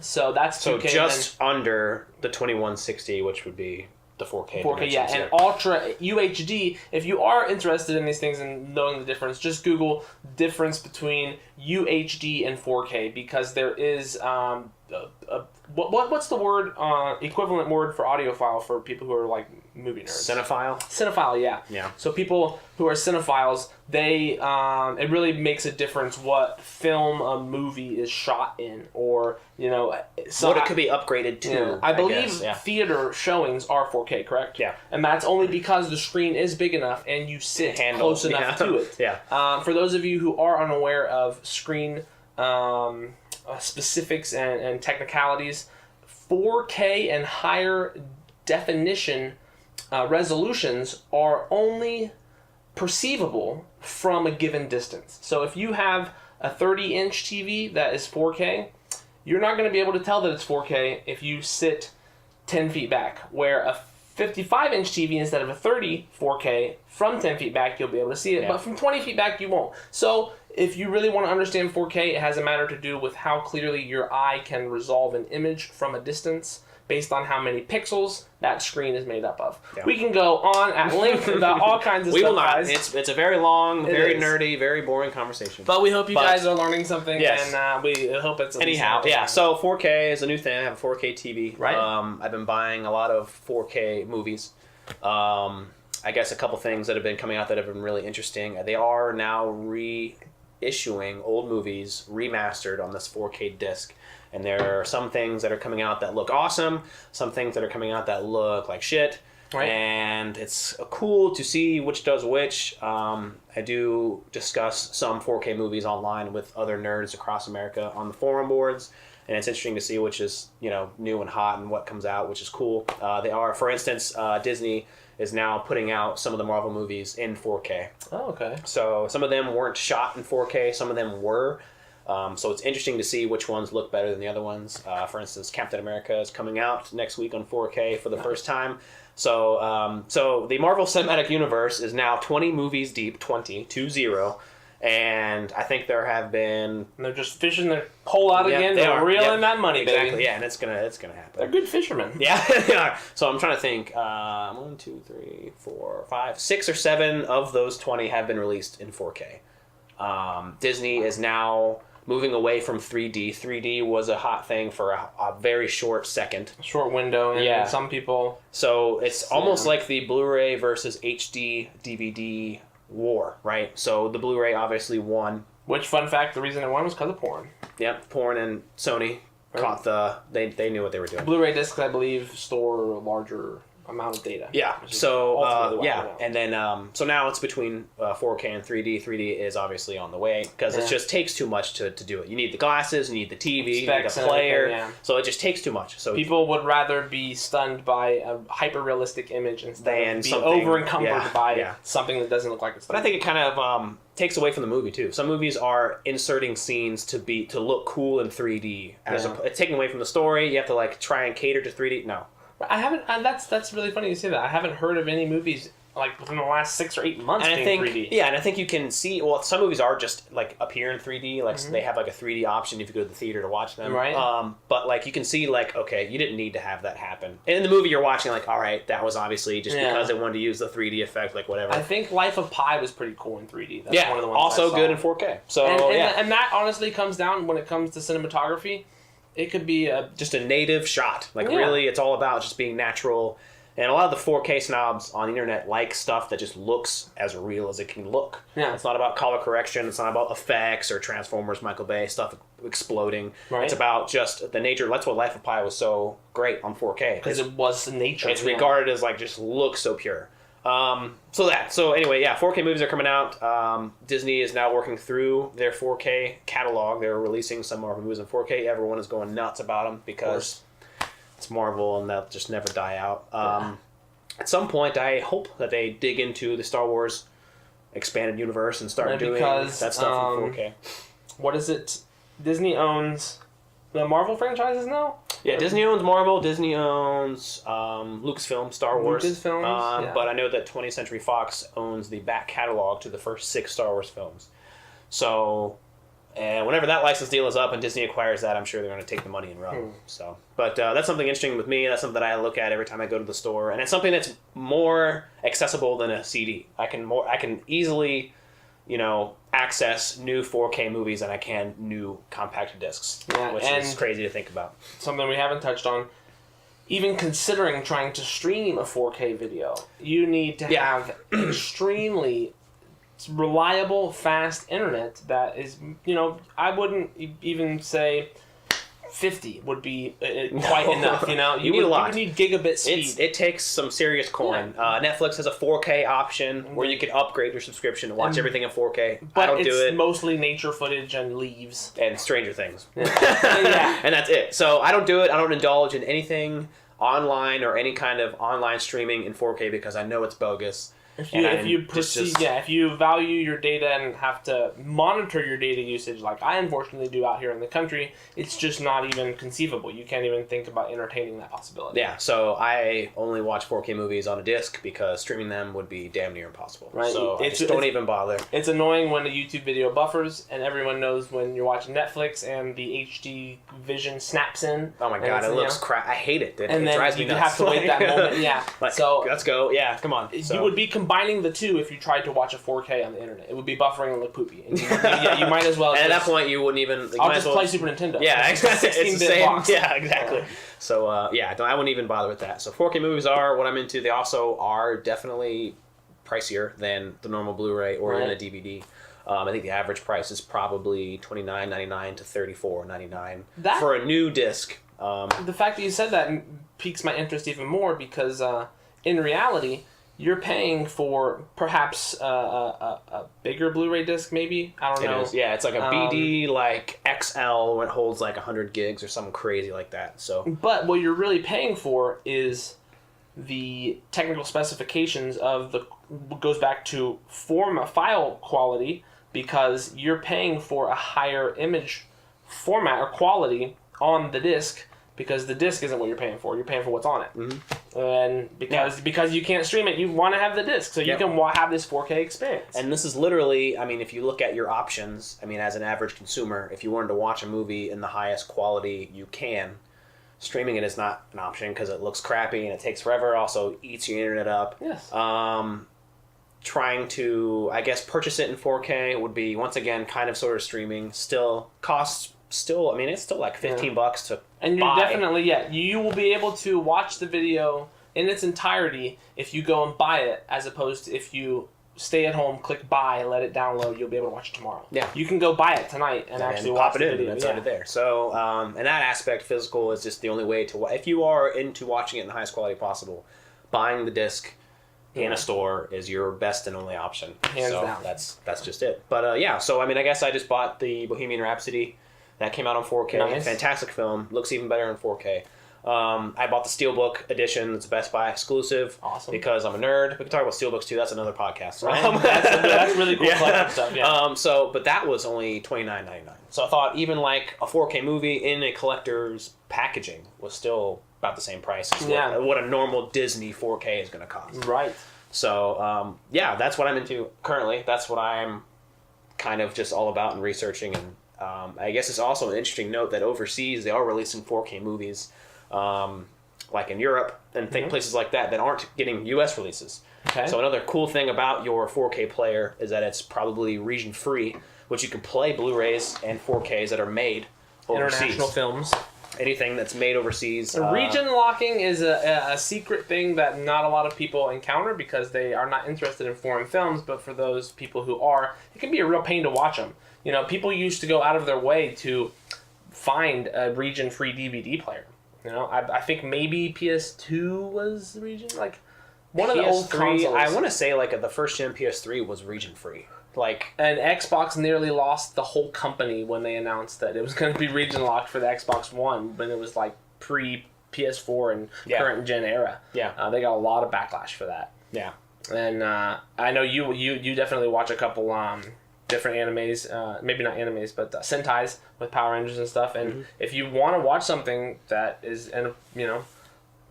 So that's 2K. So just under the 2160, which would be the 4K. 4K, yeah. And Ultra UHD, if you are interested in these things and knowing the difference, just Google difference between UHD and 4K, because there is what's the word, equivalent word for audiophile for people who are like movie nerds. Cinephile. Yeah. Yeah. So people who are cinephiles, they it really makes a difference what film a movie is shot in, or so What it could be upgraded to. Yeah, I believe guess, yeah. theater showings are 4K, correct? Yeah. And that's only because the screen is big enough and you sit close enough to it. Yeah. For those of you who are unaware of screen specifics and technicalities, 4K and higher definition resolutions are only perceivable from a given distance. So if you have a 30-inch TV that is 4K, you're not going to be able to tell that it's 4K if you sit 10 feet back, where a 55-inch TV instead of a 30 4K, from 10 feet back you'll be able to see it, but from 20 feet back you won't. So if you really want to understand 4K, it has a matter to do with how clearly your eye can resolve an image from a distance based on how many pixels that screen is made up of. Yeah. We can go on at length about all kinds of stuff. We will not. Guys. It's a very long, very nerdy, very boring conversation. But we hope you guys are learning something, yes. And we hope it's anyhow. Yeah. So 4K is a new thing. I have a 4K TV. Right. I've been buying a lot of 4K movies. I guess a couple things that have been coming out that have been really interesting. They are now reissuing old movies remastered on this 4K disc. And there are some things that are coming out that look awesome, some things that are coming out that look like shit. Right. And it's cool to see which does which. I do discuss some 4K movies online with other nerds across America on the forum boards. And it's interesting to see which is, new and hot and what comes out, which is cool. They are, for instance, Disney is now putting out some of the Marvel movies in 4K. Oh, okay. So some of them weren't shot in 4K, some of them were. So it's interesting to see which ones look better than the other ones. For instance, Captain America is coming out next week on 4K for the first time. So the Marvel Cinematic Universe is now 20 movies deep, 20. And I think there have been... And they're just fishing their pole out again. They're reeling that money, exactly. baby. Yeah, and it's gonna happen. They're good fishermen. Yeah, they are. So I'm trying to think. 1, 2, 3, 4, 5, 6 or 7 of those 20 have been released in 4K. Disney is now moving away from 3D. 3D was a hot thing for a very short second. Short window, and some people... So it's almost like the Blu-ray versus HD DVD war, right? So the Blu-ray obviously won. Which, fun fact, the reason it won was because of porn. Yep, porn and Sony caught they knew what they were doing. Blu-ray discs, I believe, store a larger amount of data. Yeah. So and then so now it's between 4K and 3D. 3D is obviously on the way because it just takes too much to do it. You need the glasses, you need the TV, you need a player. So it just takes too much. So people would rather be stunned by a hyper-realistic image instead of be over-encumbered by something that doesn't look like it's. But I think it kind of takes away from the movie too. Some movies are inserting scenes to look cool in 3D. It's taking away from the story. You have to try and cater to 3D. No. I haven't. That's really funny you say that. I haven't heard of any movies within the last 6 or 8 months being 3D. Yeah, and I think you can see. Well, some movies are just appear in 3D. They have a 3D option if you go to the theater to watch them. Right. But you can see okay, you didn't need to have that happen. And in the movie, you're watching all right, that was obviously just because they wanted to use the 3D effect, whatever. I think Life of Pi was pretty cool in 3D. That's one of the ones also I saw. good in 4K. So and that honestly comes down when it comes to cinematography. It could be just a native shot. Really, it's all about just being natural. And a lot of the 4K snobs on the internet like stuff that just looks as real as it can look. Yeah. It's not about color correction. It's not about effects or Transformers, Michael Bay, stuff exploding. Right. It's about just the nature. That's what Life of Pi was so great on 4K. Because it was nature. It's regarded as just looks so pure. So anyway, 4K movies are coming out. Disney is now working through their 4K catalog. They're releasing some Marvel movies in 4K. Everyone is going nuts about them because it's Marvel and they'll just never die out. At some point, I hope that they dig into the Star Wars expanded universe and start doing that stuff in 4K. What is it? Disney owns the Marvel franchises now? Yeah, Disney owns Marvel. Disney owns Lucasfilm, Star Wars. Lucasfilm, But I know that 20th Century Fox owns the back catalog to the first 6 Star Wars films. So, whenever that license deal is up and Disney acquires that, I'm sure they're going to take the money and run. So, but that's something interesting with me. That's something that I look at every time I go to the store, and it's something that's more accessible than a CD. I can easily, access new 4K movies than I can new compact discs, which is crazy to think about. Something we haven't touched on. even considering trying to stream a 4K video, you need to have extremely reliable, fast internet that is, I wouldn't even say 50 would be quite enough, You need a lot. You would need gigabit speed. It takes some serious coin. Netflix has a 4K option where you can upgrade your subscription and watch everything in 4K. But I don't it's do it. mostly nature footage and leaves. And Stranger Things. Yeah. And that's it. So I don't do it. I don't indulge in anything online or any kind of online streaming in 4K because I know it's bogus. If you value your data and have to monitor your data usage like I unfortunately do out here in the country, it's just not even conceivable. You can't even think about entertaining that possibility. Yeah, so I only watch 4K movies on a disc because streaming them would be damn near impossible. Right. So I just don't even bother. It's annoying when a YouTube video buffers, and everyone knows when you're watching Netflix and the HD vision snaps in. Oh my god, it looks crap. I hate it. And then drives me you nuts. have to wait that moment. Yeah. So let's go. Yeah, come on. You would be combining the two if you tried to watch a 4K on the internet. It would be buffering and look poopy. And you might as well. And at that point, you wouldn't even. I'll just play Super Nintendo. Yeah, exactly. It's the same. Box. Yeah, exactly. So I wouldn't even bother with that. So 4K movies are what I'm into. They also are definitely pricier than the normal Blu-ray or even a DVD. I think the average price is probably $29.99 to $34.99 for a new disc. The fact that you said that piques my interest even more because in reality, you're paying for perhaps a bigger Blu-ray disc, maybe? I don't know. It is. Yeah, it's like a BD like XL when it holds like 100 gigs or something crazy like that. So, but what you're really paying for is the technical specifications of goes back to file quality because you're paying for a higher image format or quality on the disc. Because the disc isn't what you're paying for. You're paying for what's on it. Mm-hmm. And because you can't stream it, you want to have the disc. So you can have this 4K experience. And this is literally, if you look at your options, as an average consumer, if you wanted to watch a movie in the highest quality you can, streaming it is not an option because it looks crappy and it takes forever. Also eats your internet up. Yes. Trying to, purchase it in 4K would be, once again, kind of sort of streaming. It's still like $15 to and you're definitely, you will be able to watch the video in its entirety if you go and buy it, as opposed to if you stay at home, click buy, let it download, you'll be able to watch it tomorrow. Yeah. You can go buy it tonight and actually watch the video. It's already there. So, in that aspect, physical is just the only way to, if you are into watching it in the highest quality possible, buying the disc in a store is your best and only option. Hands down. That's just it. But so I guess I just bought the Bohemian Rhapsody. That came out on 4K. Nice. Fantastic film. Looks even better in 4K. I bought the Steelbook edition. It's a Best Buy exclusive. Awesome. Because I'm a nerd. We can talk about Steelbooks too. That's another podcast. That's really cool collecting stuff. Yeah. But that was only $29.99. So I thought even like a 4K movie in a collector's packaging was still about the same price as what a normal Disney 4K is going to cost. Right. So that's what I'm into currently. That's what I'm kind of just all about and researching. And I guess it's also an interesting note that overseas they are releasing 4K movies, like in Europe and places like that aren't getting U.S. releases. Okay. So another cool thing about your 4K player is that it's probably region free, which you can play Blu-rays and 4Ks that are made overseas. International films. Anything that's made overseas. Region locking is a secret thing that not a lot of people encounter because they are not interested in foreign films, but for those people who are, it can be a real pain to watch them. People used to go out of their way to find a region-free DVD player. I think maybe PS2 was region, like one of the old consoles. I want to say like the first gen PS3 was region-free. And Xbox nearly lost the whole company when they announced that it was going to be region locked for the Xbox One, when it was like pre PS4 and current gen era. Yeah, they got a lot of backlash for that. Yeah, and I know you definitely watch a couple different animes, maybe not animes, but Sentai's with Power Rangers and stuff. And if you want to watch something that is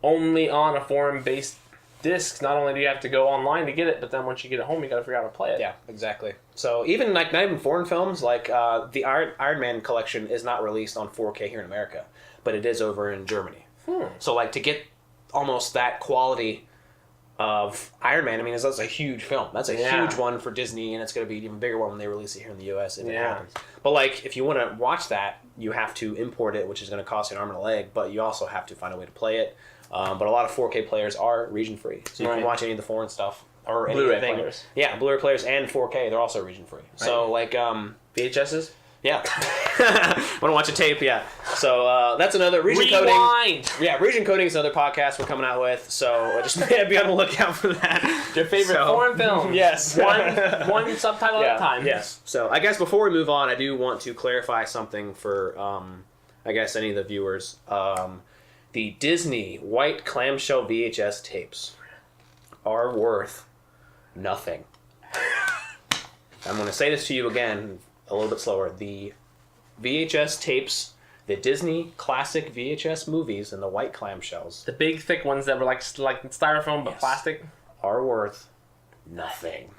only on a foreign-based disc, not only do you have to go online to get it, but then once you get it home, you got to figure out how to play it. Yeah, exactly. So even not even foreign films, like the Iron Man collection is not released on 4K here in America, but it is over in Germany. So to get almost that quality of Iron Man. I mean, that's a huge film. That's a Yeah. huge one for Disney, and it's going to be an even bigger one when they release it here in the U.S. if it Yeah. happens. But like, if you want to watch that, you have to import it, which is going to cost you an arm and a leg. But you also have to find a way to play it. But a lot of 4K players are region free, so you Right. can watch any of the foreign stuff or Blu-ray anything. players. Yeah, Blu-ray players and 4K, they're also region free. So like, VHSs. yeah, want to watch a tape? Yeah. So that's another region coding. Rewind. Yeah, region coding is another podcast we're coming out with. So just be on the lookout for that. Your favorite foreign film. Yes. One subtitle at a time. Yes. So I guess before we move on, I do want to clarify something for I guess any of the viewers. The Disney white clamshell VHS tapes are worth nothing. I'm going to say this to you again a little bit slower. The VHS tapes, the Disney classic VHS movies in the white clamshells The big thick ones that were like styrofoam but Yes. plastic. are worth nothing.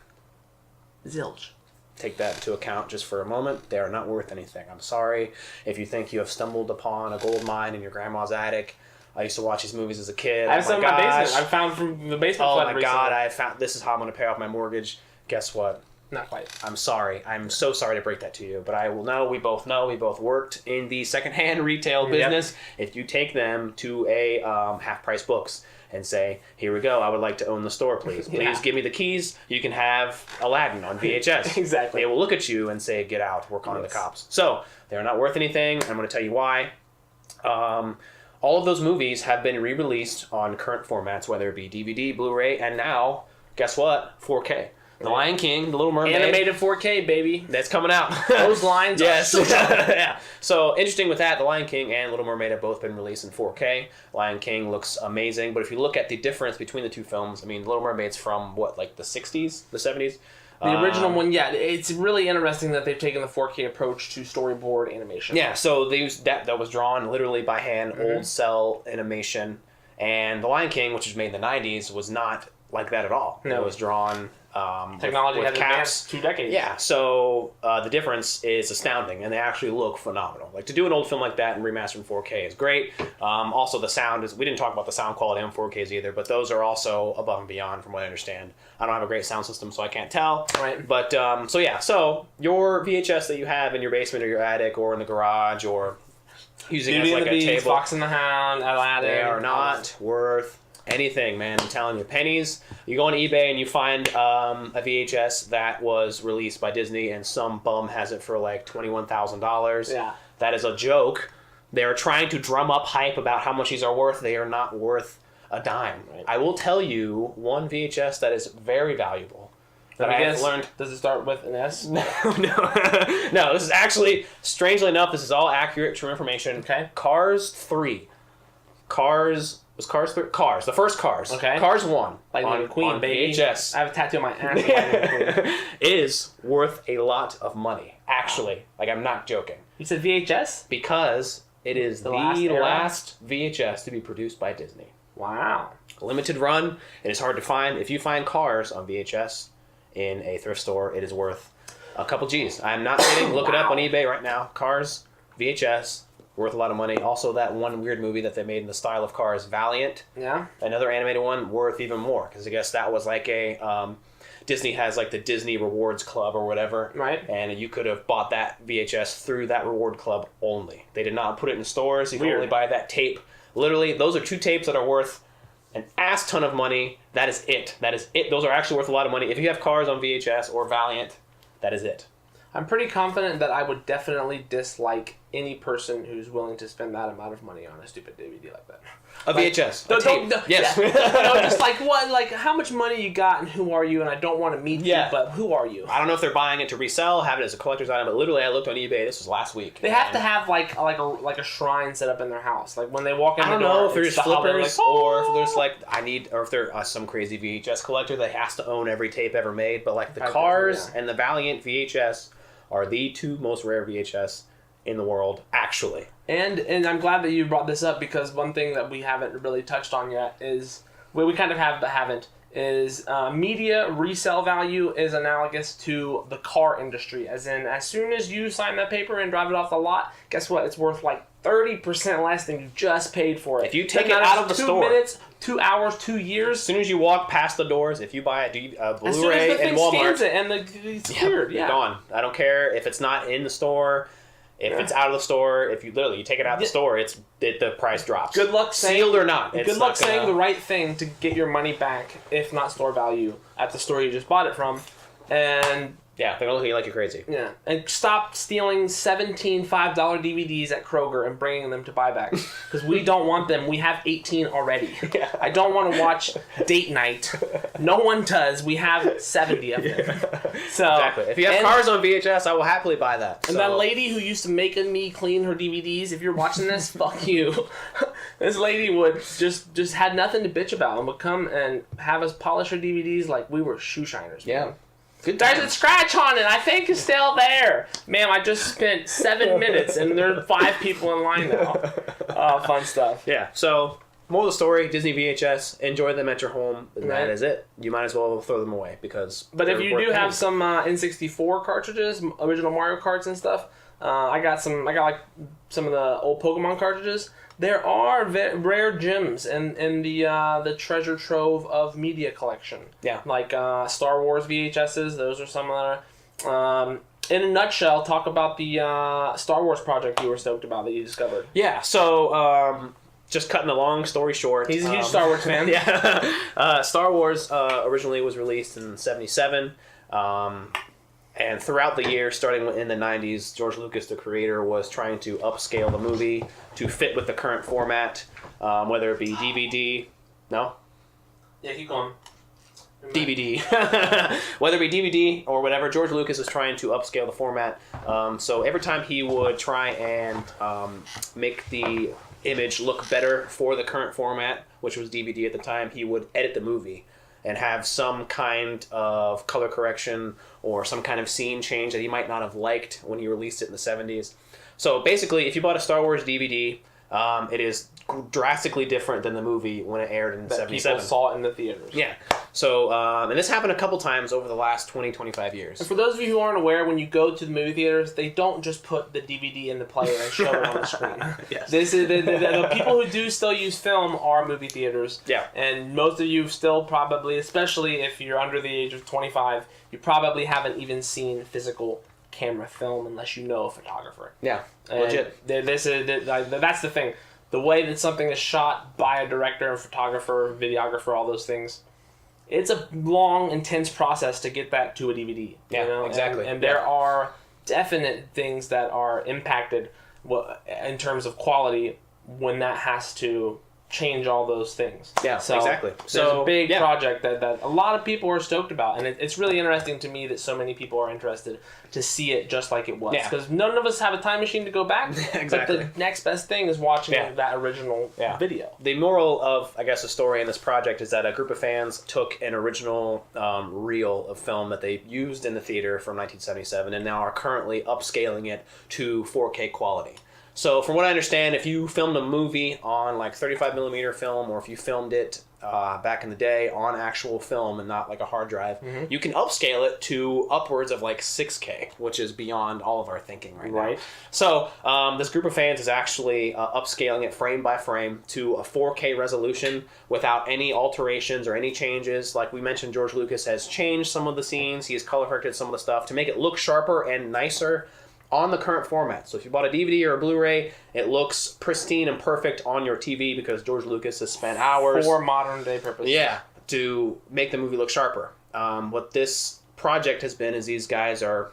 Zilch. Take that into account just for a moment. They are not worth anything. I'm sorry if you think you have stumbled upon a gold mine in your grandma's attic. I used to watch these movies as a kid. I have Oh some in my my gosh. basement. I found from the basement Oh flood my recently. god, I found this is how I'm going to pay off my mortgage. Guess what? Not quite. I'm sorry. I'm so sorry to break that to you, but I will know. We both worked in the secondhand retail business. If you take them to a half price books and say, "Here we go. I would like to own the store, please. Please Yeah. give me the keys. You can have Aladdin on VHS." Exactly. They will look at you and say, "Get out. We're calling the Yes. cops." So they're not worth anything. I'm going to tell you why. All of those movies have been re-released on current formats, whether it be DVD, Blu-ray, and now, guess what? 4K. The Lion King, The Little Mermaid. Animated 4K, baby. That's coming out. Those lines are Yes. so sharp. Yeah. So interesting with that, The Lion King and Little Mermaid have both been released in 4K. Lion King looks amazing, but if you look at the difference between the two films, I mean, Little Mermaid's from what, like the 60s, the 70s? The original one, yeah. It's really interesting that they've taken the 4K approach to storyboard animation. Yeah, so they used that was drawn literally by hand, old cell animation, and The Lion King, which was made in the 90s, was not like that at all. No. It was drawn Technology with has caps. advanced 2 decades. Yeah, so the difference is astounding, and they actually look phenomenal. Like, to do an old film like that and remaster in 4K is great. Also, the sound is, we didn't talk about the sound quality on 4Ks either, but those are also above and beyond from what I understand. I don't have a great sound system, so I can't tell. Right. But, so your VHS that you have in your basement or your attic or in the garage or using it Beauty as and like the a Beast, table, Fox and the Hound, Aladdin. they are not worth anything, man. I'm telling you, pennies. You go on eBay and you find a VHS that was released by Disney, and some bum has it for like $21,000. Yeah. That is a joke. They are trying to drum up hype about how much these are worth. They are not worth a dime. Right. I will tell you one VHS that is very valuable that I have learned. Does it start with an S? No. No, this is actually, strangely enough, this is all accurate, true information. Okay. Cars 3. Was Cars 3? Cars. The first Cars. Okay. Cars 1. Lightning McQueen, on baby. VHS. I have a tattoo on my ass. of Lightning McQueen. is worth a lot of money. Actually. Like, I'm not joking. You said VHS? Because it is the last era? last VHS to be produced by Disney. Wow. Limited run. It is hard to find. If you find Cars on VHS in a thrift store, it is worth a couple G's. I'm not kidding. Look it up on eBay right now. Cars, VHS, worth a lot of money. Also, that one weird movie that they made in the style of Cars, Valiant, Yeah. another animated one, worth even more. Because I guess that was like a... Disney has like the Disney Rewards Club or whatever. Right. And you could have bought that VHS through that reward club only. They did not put it in stores. You can Weird. only buy that tape. Literally, those are 2 tapes that are worth an ass ton of money. That is it. That is it. Those are actually worth a lot of money. If you have Cars on VHS or Valiant, that is it. I'm pretty confident that I would definitely dislike any person who's willing to spend that amount of money on a stupid DVD like that. A VHS. A Don't- tape. Yes. Yeah. Just like what, like how much money you got and who are you? And I don't want to meet Yeah. you, but who are you? I don't know if they're buying it to resell, have it as a collector's item, but literally I looked on eBay. This was last week. They have and to have like a shrine set up in their house. Like when they walk in I the don't door, know if they're it's just the Hobbit, flippers like, or if there's like or if they're some crazy VHS collector that has to own every tape ever made. But like the Probably, Cars yeah. and the Valiant VHS are the 2 most rare VHS in the world, actually. And I'm glad that you brought this up because one thing that we haven't really touched on yet is we kind of have but haven't is media resale value is analogous to the car industry. As in, as soon as you sign that paper and drive it off the lot, guess what? It's worth like 30% less than you just paid for it. If you take Doesn't it matter out of if the it's store. 2 minutes, 2 hours, 2 years. As soon as you walk past the doors, if you buy a As soon Blu-ray as the in thing Walmart, scans it and it's cleared, you're yeah. gone. I don't care if it's not in the store, if it's out of the store. If you take it out of the store, the price drops. Good luck saying sealed or not. Good luck saying the right thing to get your money back, if not store value, at the store you just bought it from, and Yeah, they're gonna look at you like you're crazy. yeah, and stop stealing 17 $5 DVDs at Kroger and bringing them to buybacks because we don't want them. We have 18 already. Yeah. I don't want to watch Date Night. No one does. We have 70 of them. So Exactly. If you have cars on VHS, I will happily buy that. and that lady who used to make me clean her DVDs, if you're watching this, fuck you. This lady would just had nothing to bitch about and would come and have us polish her DVDs like we were shoe shiners. Yeah. Man. Good There's times. a scratch on it. I think it's still there. Ma'am, I just spent 7 minutes and there are 5 people in line now. Fun stuff. Yeah. So, moral of the story: Disney VHS. Enjoy them at your home. And Right. that is it. You might as well throw them away because. But if they're you worth do have pennies. some N64 cartridges, original Mario Karts and stuff, I got like some of the old Pokemon cartridges. There are rare gems in the treasure trove of media collection. Yeah. Like Star Wars VHSs. Those are some of the. In a nutshell, talk about the Star Wars project you were stoked about that you discovered. Yeah. So. Just cutting the long story short. He's a huge Star Wars fan. Yeah. Star Wars originally was released in '77. And throughout the year, starting in the 90s, George Lucas, the creator, was trying to upscale the movie to fit with the current format, whether it be DVD. No? Yeah, keep going. DVD. Whether it be DVD or whatever, George Lucas is trying to upscale the format. So every time he would try and make the image look better for the current format, which was DVD at the time, he would edit the movie and have some kind of color correction or some kind of scene change that he might not have liked when he released it in the 70s. So basically, if you bought a Star Wars DVD, it is drastically different than the movie when it aired in That 77. people saw it in the theaters. Yeah. So, and this happened a couple times over the last 20, 25 years. And for those of you who aren't aware, when you go to the movie theaters, they don't just put the DVD in the player and show it on the screen. Yes. This is the people who do still use film are movie theaters. Yeah. And most of you still probably, especially if you're under the age of 25, you probably haven't even seen physical camera film unless you know a photographer. Yeah, And legit. That's the thing. The way that something is shot by a director, a photographer, videographer, all those things, it's a long, intense process to get that to a DVD. Yeah, you know? exactly. And there are definite things that are impacted in terms of quality when that has to change all those things. Yeah, so exactly. There's So, a big yeah. project that a lot of people are stoked about, and it's really interesting to me that so many people are interested to see it just like it was. Yeah. Because none of us have a time machine to go back. Exactly. But the next best thing is watching Yeah. that original Yeah. video. The moral of, I guess, the story in this project is that a group of fans took an original reel of film that they used in the theater from 1977 and now are currently upscaling it to 4K quality. So from what I understand, if you filmed a movie on like 35 millimeter film, or if you filmed it back in the day on actual film and not like a hard drive, you can upscale it to upwards of like 6K, which is beyond all of our thinking right now. Right. So this group of fans is actually upscaling it frame by frame to a 4K resolution without any alterations or any changes. Like we mentioned, George Lucas has changed some of the scenes. He has color corrected some of the stuff to make it look sharper and nicer on the current format. So if you bought a DVD or a Blu-ray, it looks pristine and perfect on your TV because George Lucas has spent hours For modern day purposes. to make the movie look sharper. What this project has been is these guys are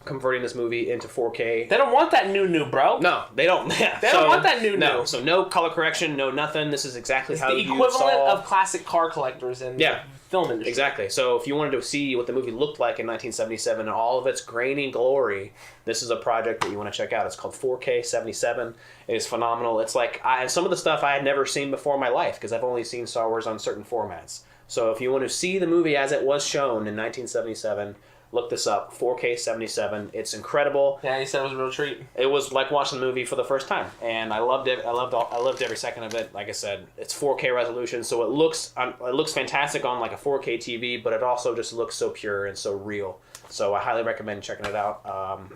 converting this movie into 4K. They don't want that new, bro. No, they don't. Yeah, They don't want that new. No, so no color correction, no nothing. This is exactly It's how the you equivalent saw. of classic car collectors in Yeah. the film industry. Exactly. So if you wanted to see what the movie looked like in 1977 and all of its grainy glory, this is a project that you want to check out. It's called 4K 77. It is phenomenal. It's like some of the stuff I had never seen before in my life because I've only seen Star Wars on certain formats. So if you want to see the movie as it was shown in 1977, look this up. 4K 77. It's incredible. Yeah, he said it was a real treat. It was like watching the movie for the first time, and I loved it. I loved every second of it. Like I said, it's 4K resolution, so it looks fantastic on like a 4K TV, but it also just looks so pure and so real. So I highly recommend checking it out.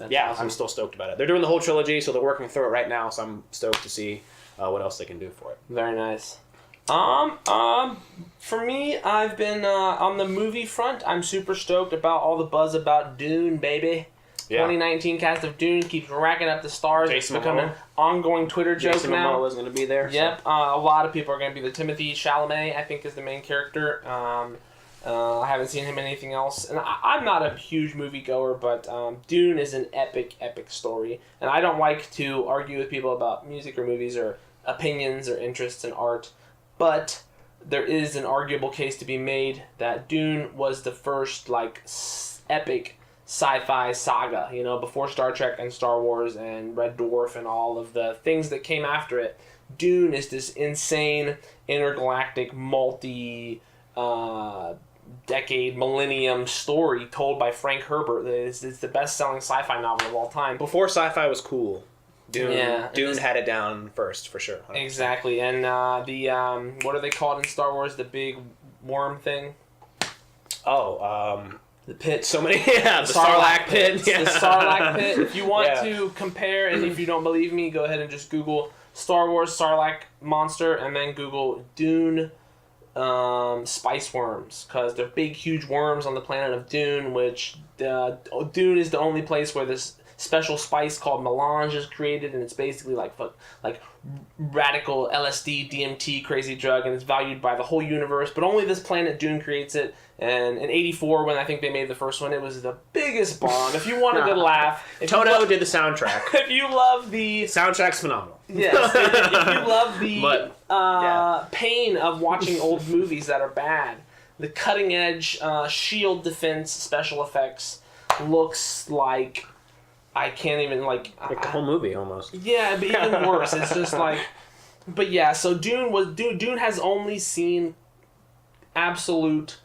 Yeah, awesome. I'm still stoked about it. They're doing the whole trilogy, so they're working through it right now. So I'm stoked to see what else they can do for it. Very nice. For me, I've been on the movie front. I'm super stoked about all the buzz about Dune, baby. Yeah. 2019 cast of Dune keeps racking up the stars. Jason It's become an Momoa. ongoing Twitter joke Jason now. Momoa is going to be there. Yep, a lot of people are going to be there. Timothy Chalamet, I think, is the main character. I haven't seen him in anything else. And I'm not a huge moviegoer, but Dune is an epic, epic story. And I don't like to argue with people about music or movies or opinions or interests in art. But there is an arguable case to be made that Dune was the first, like, epic sci-fi saga, you know, before Star Trek and Star Wars and Red Dwarf and all of the things that came after it. Dune is this insane intergalactic decade millennium story told by Frank Herbert. It's the best-selling sci-fi novel of all time. Before sci-fi was cool, Dune Yeah, Dune had it down first for sure. 100%. Exactly, and what are they called in Star Wars? The big worm thing. The pit. So many, yeah, the Sarlacc pit. Yeah. The Sarlacc pit. If you want Yeah. to compare, and if you don't believe me, go ahead and just Google Star Wars Sarlacc monster, and then Google Dune spice worms, because they're big, huge worms on the planet of Dune, which Dune is the only place where this special spice called melange is created, and it's basically like radical LSD, DMT, crazy drug, and it's valued by the whole universe, but only this planet Dune creates it. And in '84, when I think they made the first one, it was the biggest bomb. If you want a good laugh, Toto did the soundtrack. if you love the Soundtrack's phenomenal. yes, if you love the But, pain of watching old movies that are bad, the cutting edge shield defense special effects looks like I can't even like the whole movie almost. yeah, but even worse. It's just like, but yeah. So Dune has only seen absolute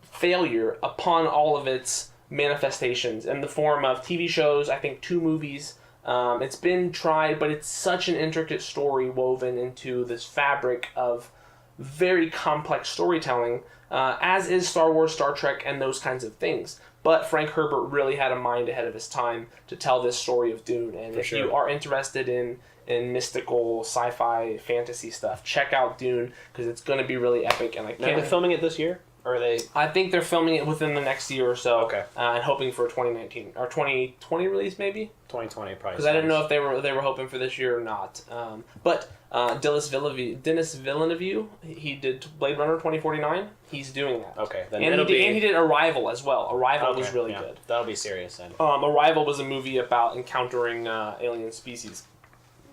failure upon all of its manifestations in the form of TV shows. I think 2 movies. It's been tried, but it's such an intricate story woven into this fabric of very complex storytelling, as is Star Wars, Star Trek, and those kinds of things. But Frank Herbert really had a mind ahead of his time to tell this story of Dune. And if you are interested in mystical sci-fi fantasy stuff, check out Dune, because it's going to be really epic. And Are they filming it this year? Or are they? I think they're filming it within the next year or so. Okay. And hoping for a 2019 or 2020 release, maybe. 2020 probably. Because I didn't know if they were hoping for this year or not. But Denis Villeneuve, he did Blade Runner 2049. He's doing that. Okay. Then And he did Arrival as well. Arrival was really good. That'll be serious then. Arrival was a movie about encountering alien species.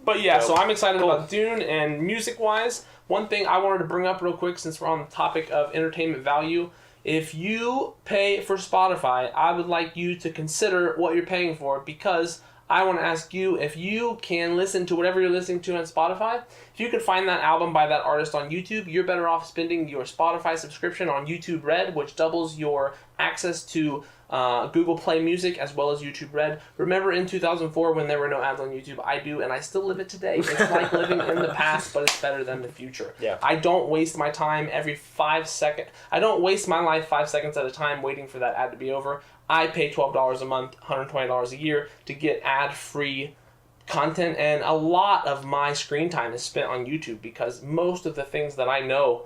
But yeah, so I'm excited about Dune. And music-wise, one thing I wanted to bring up real quick, since we're on the topic of entertainment value, if you pay for Spotify, I would like you to consider what you're paying for, because I want to ask you if you can listen to whatever you're listening to on Spotify. If you can find that album by that artist on YouTube, you're better off spending your Spotify subscription on YouTube Red, which doubles your access to Google Play Music as well as YouTube Red. Remember in 2004 when there were no ads on YouTube? I do, and I still live it today. It's like living in the past, but it's better than the future. Yeah. I don't waste my time every 5 seconds. I don't waste my life 5 seconds at a time waiting for that ad to be over. I pay $12 a month, $120 a year to get ad-free content, and a lot of my screen time is spent on YouTube, because most of the things that I know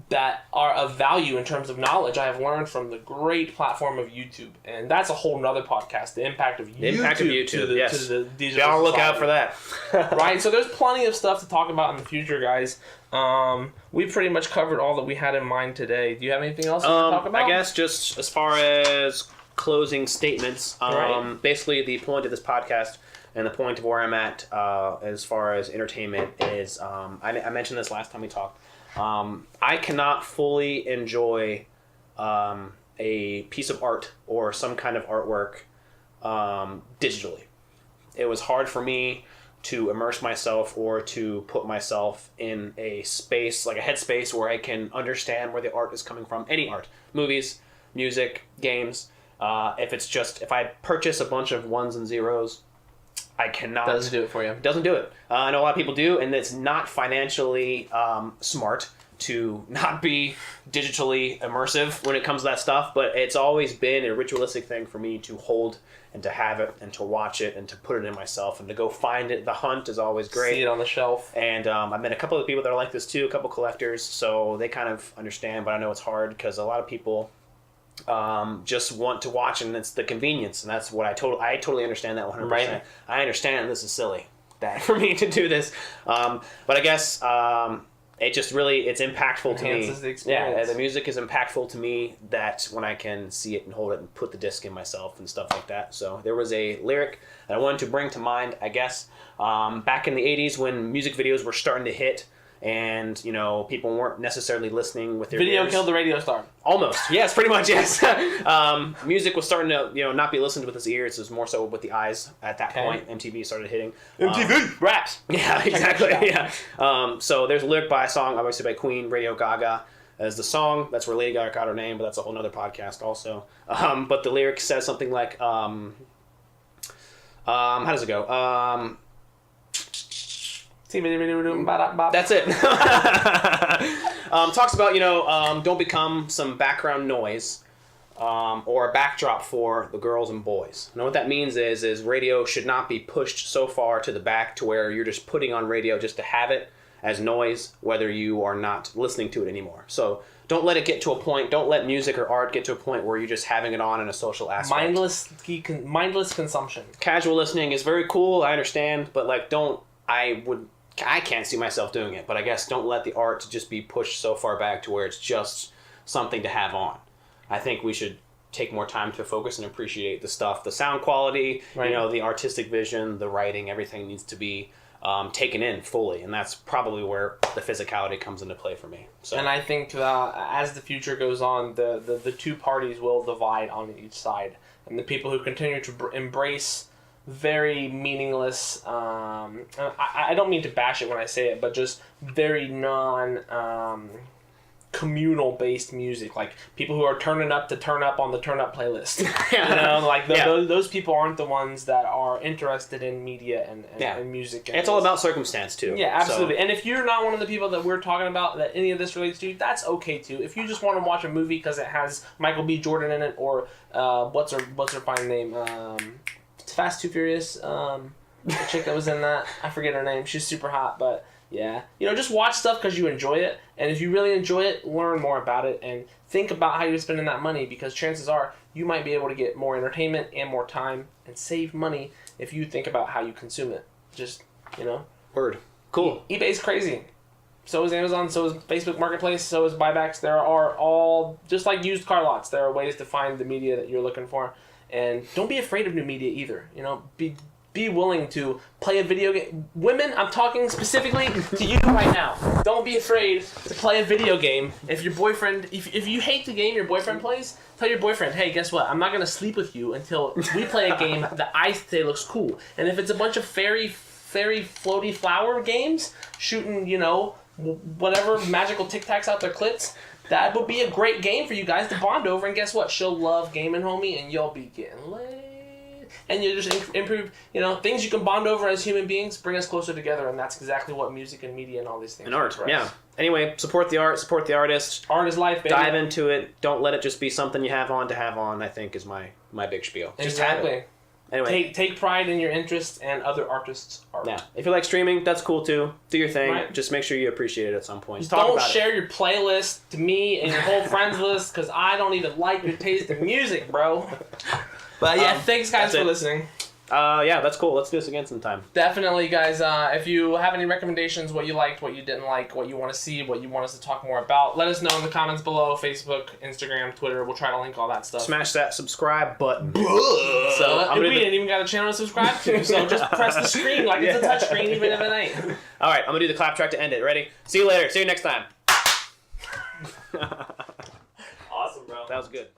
that are of value in terms of knowledge I have learned from the great platform of YouTube. And that's a whole nother podcast, the impact of YouTube, to the digital Y'all look society. out for that. Right, so there's plenty of stuff to talk about in the future, guys. We pretty much covered all that we had in mind today. Do you have anything else to talk about? I guess just as far as closing statements, Right. basically the point of this podcast and the point of where I'm at as far as entertainment is, I mentioned this last time we talked. I cannot fully enjoy a piece of art or some kind of artwork digitally. It was hard for me to immerse myself or to put myself in a space, like a headspace, where I can understand where the art is coming from. Any art, movies, music, games. If I purchase a bunch of ones and zeros, I cannot. Doesn't do it for you. It doesn't do it. I know a lot of people do, and it's not financially smart to not be digitally immersive when it comes to that stuff, but it's always been a ritualistic thing for me to hold and to have it and to watch it and to put it in myself and to go find it. The hunt is always great. See it on the shelf. And I've met a couple of people that are like this too, a couple collectors, so they kind of understand, but I know it's hard because a lot of people just want to watch, and it's the convenience, and that's what I totally understand that 100%. Right. I understand this is silly that for me to do this, but I guess it just really, it's impactful to me. Enhances the experience. Yeah, the music is impactful to me that when I can see it and hold it and put the disc in myself and stuff like that. So there was a lyric that I wanted to bring to mind, I guess, back in the 80s when music videos were starting to hit and, you know, people weren't necessarily listening with their Video ears. killed the radio star. Almost. Yes, pretty much, yes. Music was starting to, you know, not be listened with his ears. It was more so with the eyes at that point. MTV started hitting. Raps. Yeah, exactly. Yeah. So there's a lyric by a song, obviously by Queen, Radio Gaga, as the song. That's where Lady Gaga got her name, but that's a whole nother podcast also. But the lyric says something like, how does it go? That's it. Talks about, you know, don't become some background noise or a backdrop for the girls and boys. And what that means is radio should not be pushed so far to the back to where you're just putting on radio just to have it as noise, whether you are not listening to it anymore. So don't let it get to a point, don't let music or art get to a point where you're just having it on in a social aspect. Mindless consumption. Casual listening is very cool, I understand, but like I can't see myself doing it, but I guess don't let the art just be pushed so far back to where it's just something to have on. I think we should take more time to focus and appreciate the stuff, the sound quality, right. You know, the artistic vision, the writing, everything needs to be taken in fully, and that's probably where the physicality comes into play for me. So. And I think as the future goes on, the two parties will divide on each side, and the people who continue to embrace very meaningless, I don't mean to bash it when I say it, but just very communal based music, like people who are turning up to turn up on the turn up playlist. You know, like those people aren't the ones that are interested in media and music. And it's all about circumstance too. Yeah, absolutely. So. And if you're not one of the people that we're talking about that any of this relates to, that's okay too. If you just want to watch a movie because it has Michael B. Jordan in it, or what's her fine name? Fast Too Furious, the chick that was in that, I forget her name, she's super hot, but yeah, you know, just watch stuff because you enjoy it, and if you really enjoy it, learn more about it, and think about how you're spending that money, because chances are, you might be able to get more entertainment and more time, and save money if you think about how you consume it. Just, you know. Word. Cool. eBay's crazy. So is Amazon, so is Facebook Marketplace, so is buybacks. There are all, just like used car lots, there are ways to find the media that you're looking for. And don't be afraid of new media either. You know, be willing to play a video game. Women, I'm talking specifically to you right now. Don't be afraid to play a video game. If your boyfriend, if you hate the game your boyfriend plays, tell your boyfriend, hey, guess what? I'm not gonna sleep with you until we play a game that I say looks cool. And if it's a bunch of fairy floaty flower games, shooting, you know, whatever magical Tic Tacs out their clits, that would be a great game for you guys to bond over, and guess what? She'll love gaming, homie, and you'll be getting laid. And you just improve, you know, things you can bond over as human beings, bring us closer together, and that's exactly what music and media and all these things and art, are. yeah. Anyway, support the art, support the artist. Art is life, baby. Dive into it. Don't let it just be something you have on to have on, I think is my big spiel. Just have Exactly. it. Anyway. Take pride in your interests and other artists' art. Yeah. If you like streaming, that's cool too. Do your thing. Right. Just make sure you appreciate it at some point. Just Talk don't about share your playlist to me and your whole friends list, because I don't even like your taste in music, bro. But yeah, thanks guys for listening. Yeah, that's cool. Let's do this again sometime. Definitely, guys. If you have any recommendations, what you liked, what you didn't like, what you want to see, what you want us to talk more about, let us know in the comments below. Facebook, Instagram, Twitter. We'll try to link all that stuff. Smash that subscribe button. So we didn't even got a channel to subscribe to, so just press the screen like it's a touch screen, even if it ain't. All right, I'm gonna do the clap track to end it. Ready? See you later. See you next time. Awesome, bro. That was good.